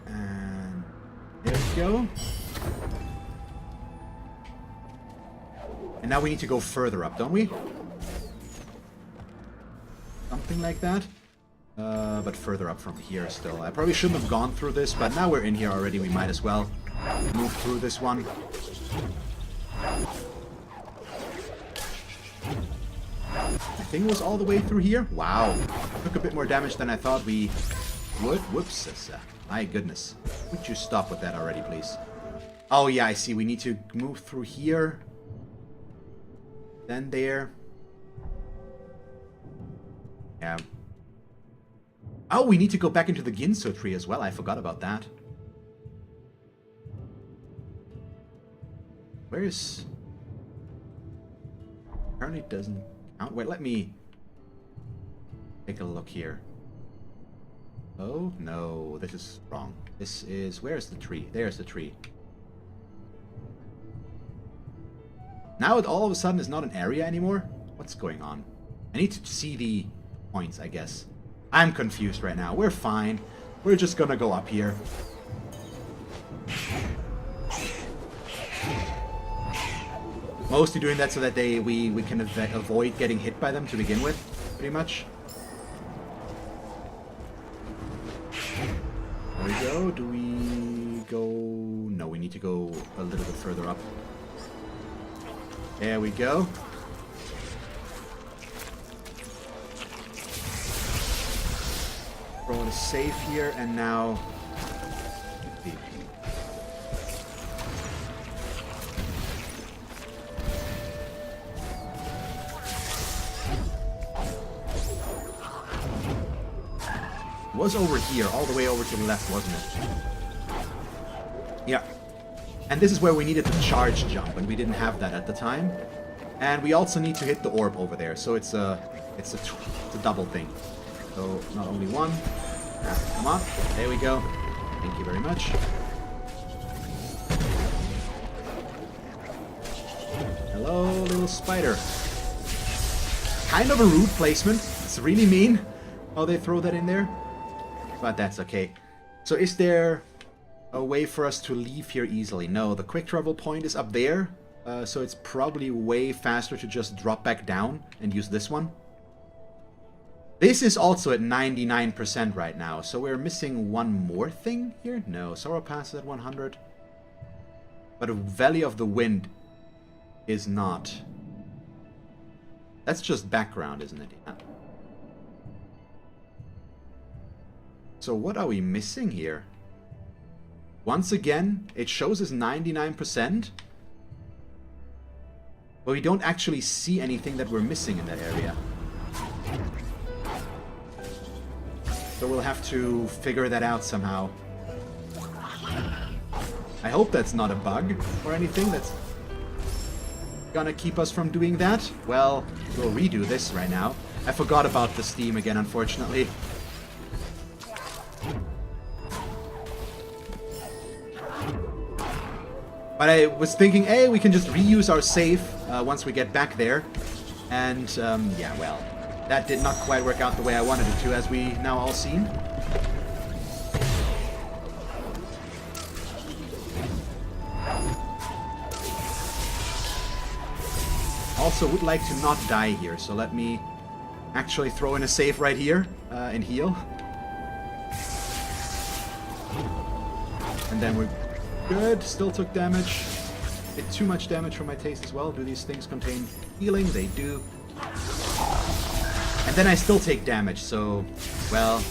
And there we go. And now we need to go further up, don't we? Something like that. But further up from here still. I probably shouldn't have gone through this, but now we're in here already. We might as well move through this one. The thing was all the way through here? Wow. Took a bit more damage than I thought we would. Whoops. My goodness. Would you stop with that already, please? Oh, yeah, I see. We need to move through here. Then there. Yeah. Oh, we need to go back into the Ginso tree as well. I forgot about that. Where's... Apparently it doesn't count. Wait, let me take a look here. Oh, no. This is wrong. This is... Where's the tree? There's the tree. Now it all of a sudden is not an area anymore? What's going on? I need to see the points, I guess. I'm confused right now. We're fine. We're just gonna go up here. Mostly doing that so that we can avoid getting hit by them to begin with, pretty much. There we go. Do we go... No, we need to go a little bit further up. There we go. Throw in a safe here, and now... It was over here, all the way over to the left, wasn't it? Yeah. And this is where we needed the charge jump, and we didn't have that at the time. And we also need to hit the orb over there, so it's a double thing. So not only one. Come on, there we go. Thank you very much. Hello, little spider. Kind of a rude placement. It's really mean how they throw that in there. But that's okay. So is there a way for us to leave here easily? No, the quick travel point is up there. So it's probably way faster to just drop back down and use this one. This is also at 99% right now. So we're missing one more thing here? No, Sorrow Pass is at 100. But Valley of the Wind is not. That's just background, isn't it? Yeah. So what are we missing here? Once again, it shows us 99%. But we don't actually see anything that we're missing in that area. So we'll have to figure that out somehow. I hope that's not a bug or anything that's gonna keep us from doing that. Well, we'll redo this right now. I forgot about the Steam again, unfortunately. But I was thinking, hey, we can just reuse our save once we get back there. And, yeah, well, that did not quite work out the way I wanted it to, as we now all seen. Also, would like to not die here, so let me actually throw in a save right here and heal. And then we're good. Still took damage. Bit too much damage for my taste as well. Do these things contain healing? They do. And then I still take damage, so, well,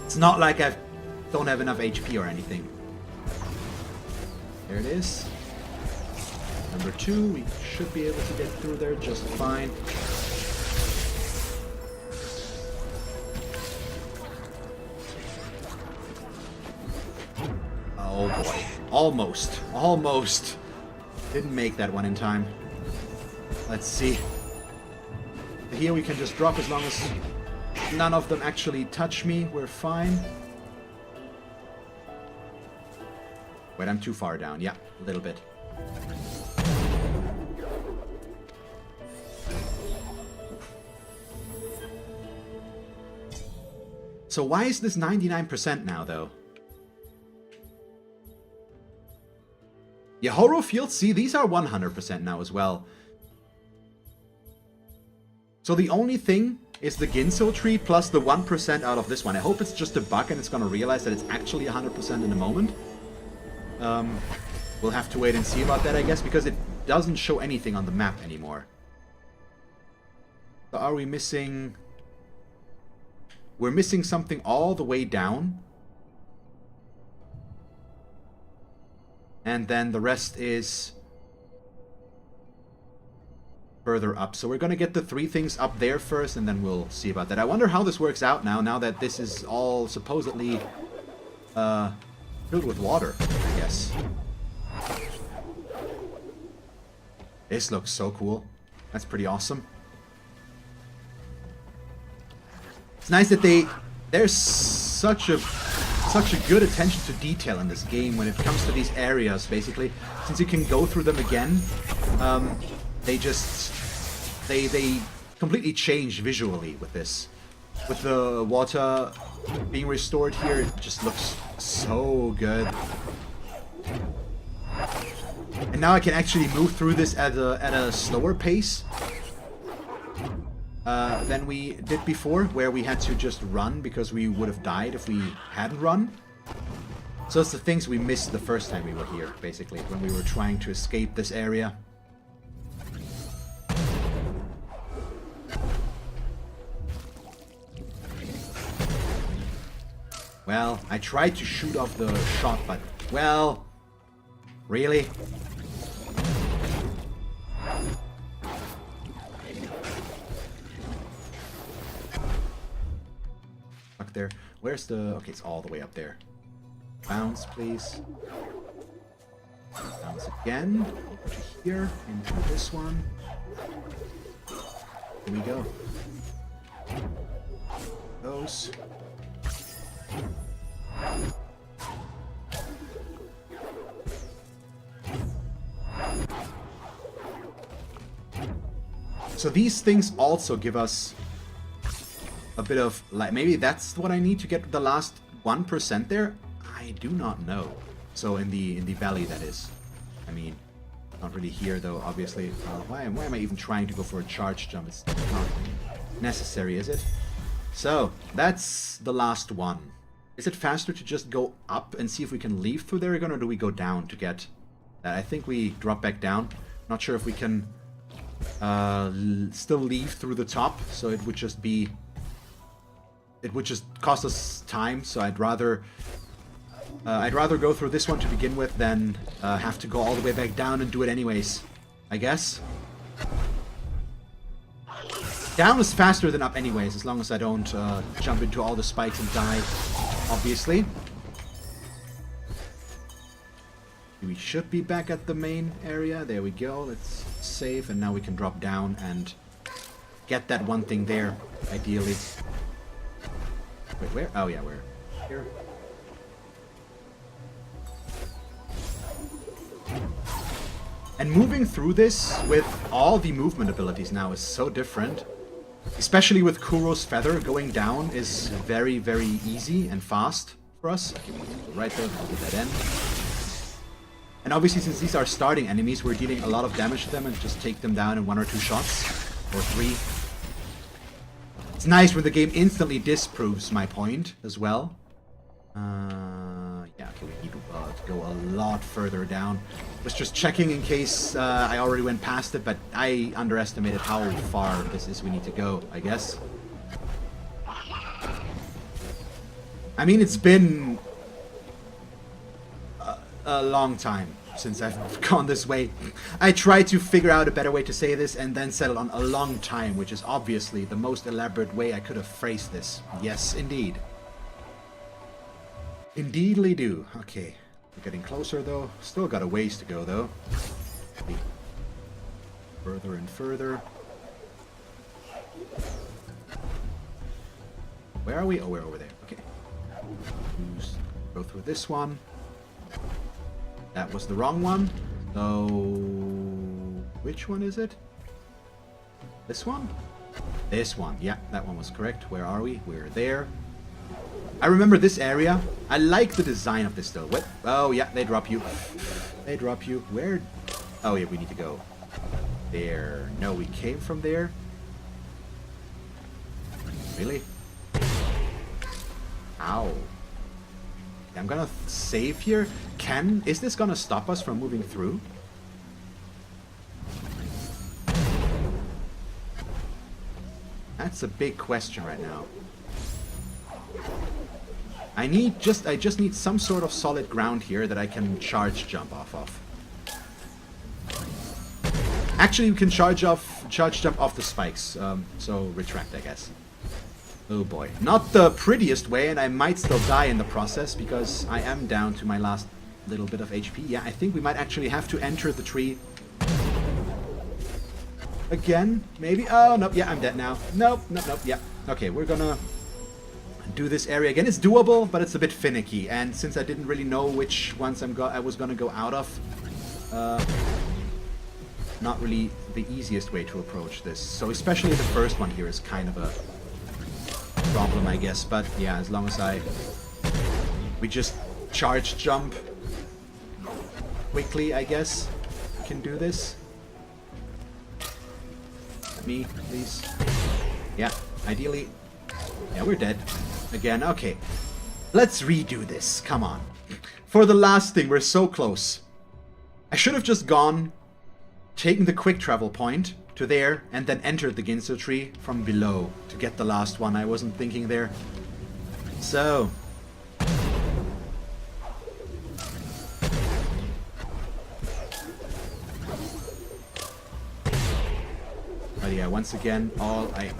it's not like I don't have enough HP or anything. There it is. Number 2, we should be able to get through there just fine. Oh boy. Almost. Almost. Didn't make that one in time. Let's see. Here we can just drop as long as none of them actually touch me. We're fine. Wait, I'm too far down. Yeah, a little bit. So why is this 99% now, though? Yeah, Horror Fields, see, these are 100% now as well. So the only thing is the Ginso tree plus the 1% out of this one. I hope it's just a bug and it's gonna realize that it's actually 100% in a moment. we'll have to wait and see about that, I guess, because it doesn't show anything on the map anymore. So are we missing... We're missing something all the way down. And then the rest is further up. So we're going to get the 3 things up there first, and then we'll see about that. I wonder how this works out now that this is all supposedly filled with water, I guess. This looks so cool. That's pretty awesome. It's nice that there's such a good attention to detail in this game when it comes to these areas, basically. Since you can go through them again, they completely change visually with this. With the water being restored here, it just looks so good. And now I can actually move through this at a slower pace than we did before, where we had to just run because we would have died if we hadn't run. So it's the things we missed the first time we were here, basically, when we were trying to escape this area. Well, I tried to shoot off the shot, but, well, really? Up there. Where's the... Okay, it's all the way up there. Bounce, please. Bounce again. Over to here. Into this one. Here we go. Those. So these things also give us a bit of, like, maybe that's what I need to get the last 1% there? I do not know. So in the valley, that is. I mean, not really here though, obviously. Why am I even trying to go for a charge jump? It's not necessary, is it? So, that's the last one. Is it faster to just go up and see if we can leave through there again, or do we go down to get that? I think we drop back down. Not sure if we can still leave through the top, so it would just be... It would just cost us time, so I'd rather go through this one to begin with than have to go all the way back down and do it anyways, I guess. Down is faster than up anyways, as long as I don't jump into all the spikes and die, obviously. We should be back at the main area. There we go. Let's save, and now we can drop down and get that one thing there, ideally. Wait, where? Oh yeah, where? Here. And moving through this with all the movement abilities now is so different. Especially with Kuro's feather, going down is very, very easy and fast for us. Okay, we can go right there, we'll do that end. And obviously, since these are starting enemies, we're dealing a lot of damage to them and just take them down in 1 or 2 shots. Or 3. It's nice when the game instantly disproves my point as well. Yeah, okay, we need to go a lot further down. Was just checking in case I already went past it, but I underestimated how far this is we need to go, I guess. I mean, it's been a long time since I've gone this way. I tried to figure out a better way to say this and then settled on a long time, which is obviously the most elaborate way I could have phrased this. Yes, indeed. Indeedly do. Okay. We're getting closer though. Still got a ways to go though. Further and further. Where are we? Oh, we're over there. Okay. Go through this one. That was the wrong one. So, which one is it? This one? This one. Yeah, that one was correct. Where are we? We're there. I remember this area. I like the design of this though. What? Oh yeah, they drop you. They drop you. Where? Oh yeah, we need to go there. No, we came from there. Really? Ow. I'm gonna save here. Is this gonna stop us from moving through? That's a big question right now. I just need some sort of solid ground here that I can charge jump off of. Actually, we can charge jump off the spikes. So retract, I guess. Oh boy. Not the prettiest way, and I might still die in the process because I am down to my last little bit of HP. Yeah, I think we might actually have to enter the tree. Again, maybe? Oh, nope, yeah, I'm dead now. Nope, yeah. Okay, we're gonna do this area again. It's doable, but it's a bit finicky, and since I didn't really know which ones I was gonna go out of, not really the easiest way to approach this. So especially the first one here is kind of a problem, I guess, but yeah, as long as we just charge jump quickly, I guess, can do this. Me, please. Yeah, ideally. Yeah, we're dead. Again, okay. Let's redo this, come on. For the last thing, we're so close. I should have just gone, taken the quick travel point to there, and then entered the Ginso tree from below to get the last one. I wasn't thinking there. So. But yeah, once again, all I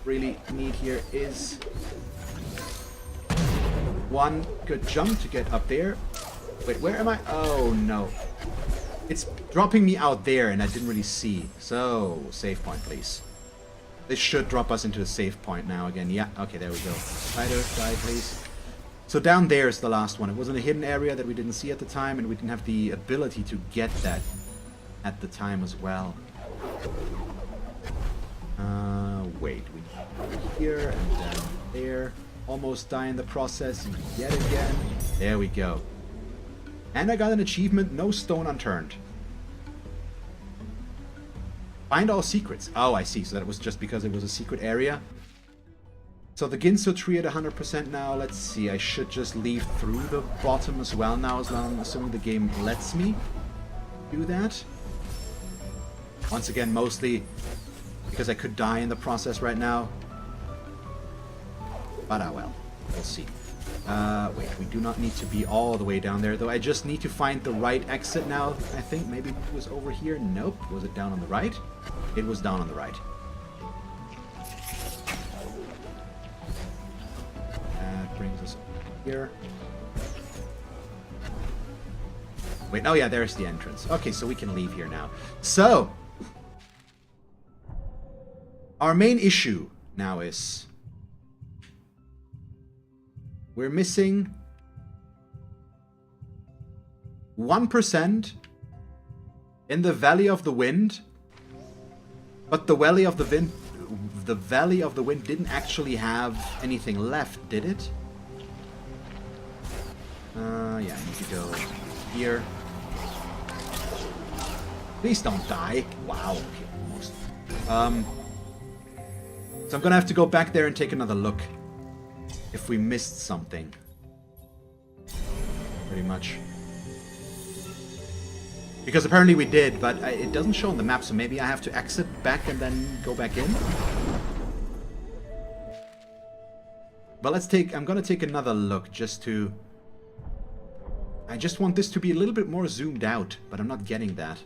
really need here is one good jump to get up there. Wait, where am I? Oh, no. It's dropping me out there, and I didn't really see. So, save point, please. This should drop us into a save point now again. Yeah, okay, there we go. Spider, die, please. So down there is the last one. It was in a hidden area that we didn't see at the time, and we didn't have the ability to get that at the time as well. Wait, we here and down there. Almost die in the process yet again. There we go. And I got an achievement, no stone unturned. Find all secrets. Oh, I see. So that was just because it was a secret area. So the Ginso tree at 100% now. Let's see. I should just leave through the bottom as well now, as long assuming the game lets me do that. Once again, mostly because I could die in the process right now. But well, we'll see. Wait, we do not need to be all the way down there, though. I just need to find the right exit now, I think. Maybe it was over here. Nope. Was it down on the right? It was down on the right. That brings us over here. Wait, oh yeah, there's the entrance. Okay, so we can leave here now. So, our main issue now is we're missing 1% in the Valley of the Wind, but the Valley of the Wind didn't actually have anything left, did it? Yeah, I need to go here. Please don't die. Wow, okay, almost. So I'm gonna have to go back there and take another look if we missed something. Pretty much. Because apparently we did, but it doesn't show on the map, so maybe I have to exit back and then go back in. But I'm gonna take another look just to... I just want this to be a little bit more zoomed out, but I'm not getting that.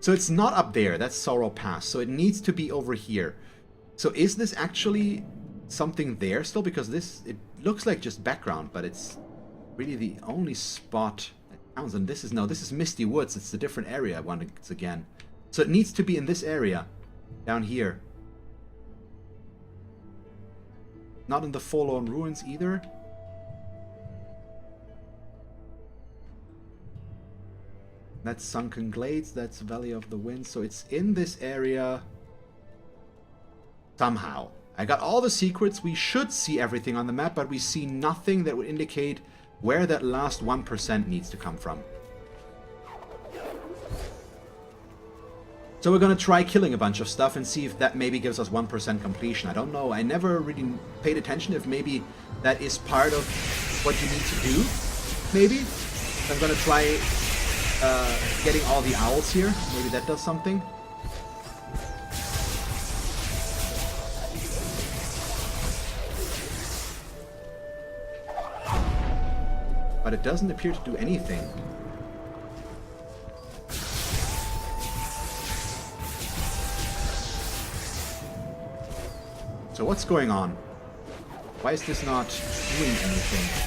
So it's not up there, that's Sorrow Pass, so it needs to be over here. So is this actually something there still? Because it looks like just background, but it's really the only spot that counts. And this is Misty Woods, it's a different area once again. So it needs to be in this area, down here. Not in the Forlorn Ruins either. That's Sunken Glades, that's Valley of the Wind, so it's in this area somehow. I got all the secrets, we should see everything on the map, but we see nothing that would indicate where that last 1% needs to come from. So we're gonna try killing a bunch of stuff and see if that maybe gives us 1% completion. I don't know, I never really paid attention if maybe that is part of what you need to do, maybe. I'm gonna try getting all the owls here. Maybe that does something. But it doesn't appear to do anything. So what's going on? Why is this not doing anything?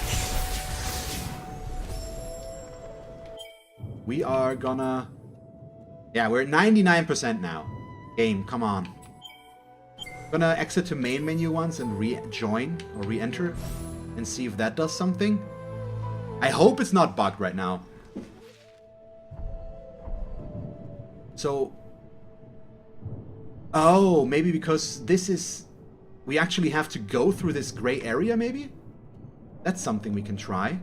We are gonna... Yeah, we're at 99% now. Game, come on. Gonna exit to main menu once and rejoin or re-enter and see if that does something. I hope it's not bugged right now. So... Oh, maybe because this is... We actually have to go through this gray area, maybe? That's something we can try.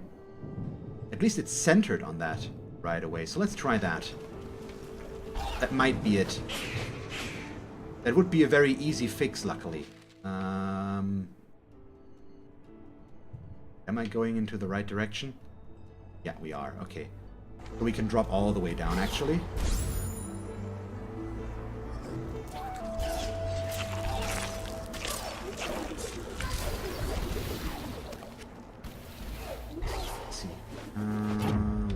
At least it's centered on that right away. So let's try that. That might be it. That would be a very easy fix, luckily. Am I going into the right direction? Yeah, we are. Okay. So we can drop all the way down, actually. Let's see.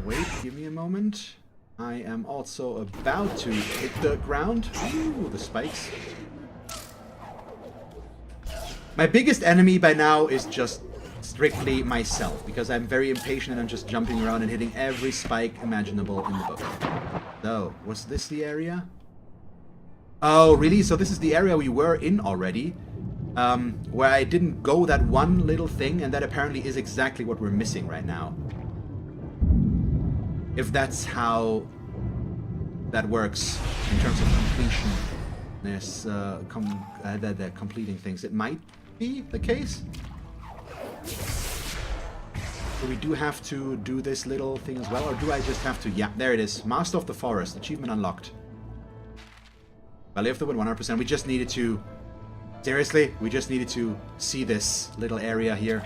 Wait, give me a moment. I am also about to hit the ground. Ooh, the spikes. My biggest enemy by now is just strictly myself, because I'm very impatient and I'm just jumping around and hitting every spike imaginable in the book. So, was this the area? Oh, really? So this is the area we were in already, where I didn't go that one little thing, and that apparently is exactly what we're missing right now. If that's how that works in terms of completion, there's completing things. It might be the case. So we do have to do this little thing as well, or do I just have to... Yeah, there it is. Master of the Forest. Achievement unlocked. I lived with 100%. We just needed to... Seriously? We just needed to see this little area here.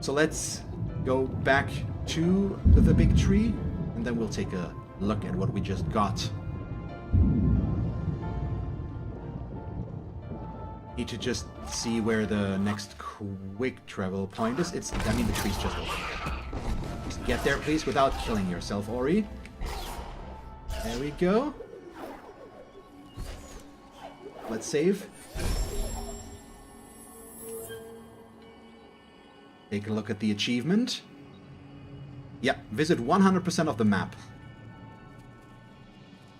So let's go back to the big tree, and then we'll take a look at what we just got. Need to just see where the next quick travel point is. I mean, the tree's just open. Just get there, please, without killing yourself, Ori. There we go. Let's save. Take a look at the achievement. Yeah, visit 100% of the map.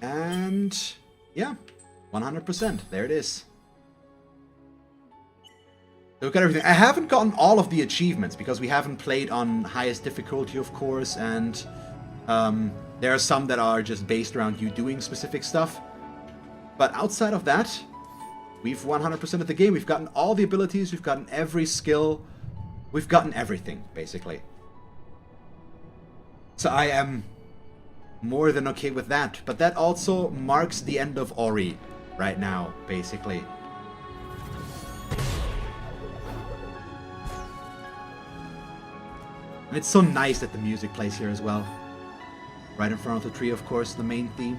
And yeah, 100%. There it is. Look at everything. I haven't gotten all of the achievements because we haven't played on highest difficulty, of course, and there are some that are just based around you doing specific stuff. But outside of that, we've 100% of the game. We've gotten all the abilities, we've gotten every skill, we've gotten everything, basically. So I am more than okay with that. But that also marks the end of Ori right now, basically. And it's so nice that the music plays here as well. Right in front of the tree, of course, the main theme.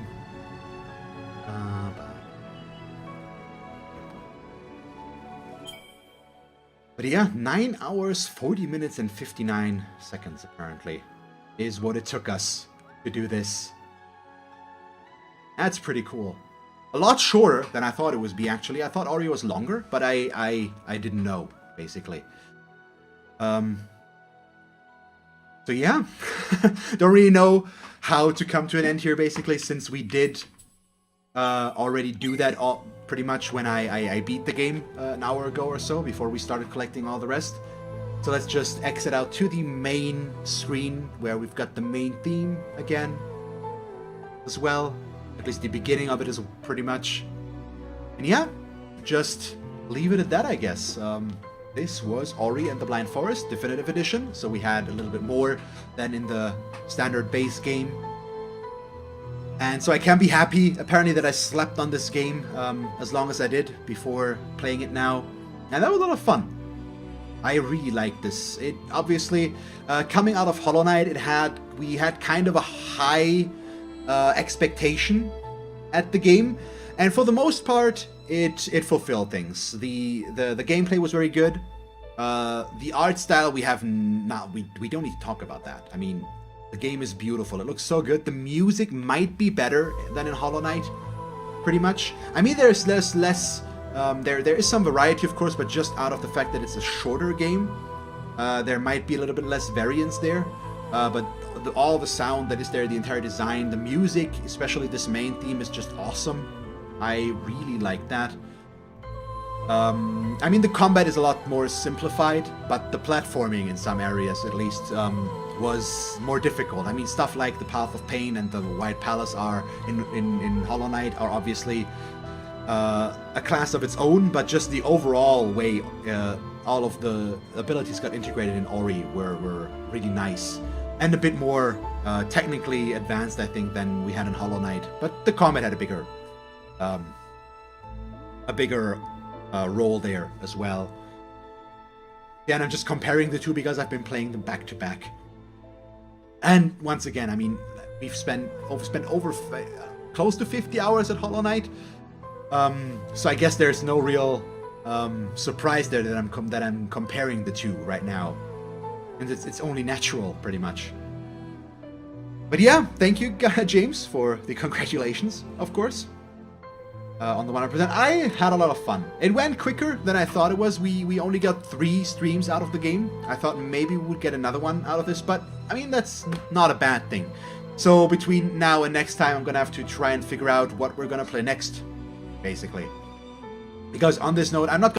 But yeah, 9 hours, 40 minutes and 59 seconds, apparently, is what it took us to do this. That's pretty cool. A lot shorter than I thought it would be, actually. I thought Ori was longer, but I didn't know, basically. So yeah, don't really know how to come to an end here, basically, since we did already do that pretty much when I beat the game an hour ago or so, before we started collecting all the rest. So let's just exit out to the main screen, where we've got the main theme again as well. At least the beginning of it is pretty much. And yeah, just leave it at that, I guess. This was Ori and the Blind Forest Definitive Edition, so we had a little bit more than in the standard base game. And so I can be happy, apparently, that I slept on this game as long as I did before playing it now. And that was a lot of fun. I really like this. It obviously, coming out of Hollow Knight, we had kind of a high expectation at the game. And for the most part, it fulfilled things. The gameplay was very good. The art style we don't need to talk about that. I mean, the game is beautiful. It looks so good. The music might be better than in Hollow Knight, pretty much. I mean, there's less. There is some variety, of course, but just out of the fact that it's a shorter game, there might be a little bit less variance there. But all the sound that is there, the entire design, the music, especially this main theme, is just awesome. I really like that. I mean, the combat is a lot more simplified, but the platforming in some areas, at least, was more difficult. I mean, stuff like the Path of Pain and the White Palace are in Hollow Knight are obviously a class of its own, but just the overall way all of the abilities got integrated in Ori were really nice and a bit more technically advanced, I think, than we had in Hollow Knight. But the combat had a bigger role there as well. Yeah, and I'm just comparing the two because I've been playing them back to back. And once again, I mean, we've spent over close to 50 hours at Hollow Knight. So I guess there's no real surprise there that I'm comparing the two right now, and it's only natural, pretty much. But yeah, thank you, James, for the congratulations, of course, on the 100%. I had a lot of fun. It went quicker than I thought it was. We only got 3 streams out of the game. I thought maybe we would get another one out of this, but I mean, that's not a bad thing. So between now and next time, I'm gonna have to try and figure out what we're gonna play next, basically. Because on this note, I'm not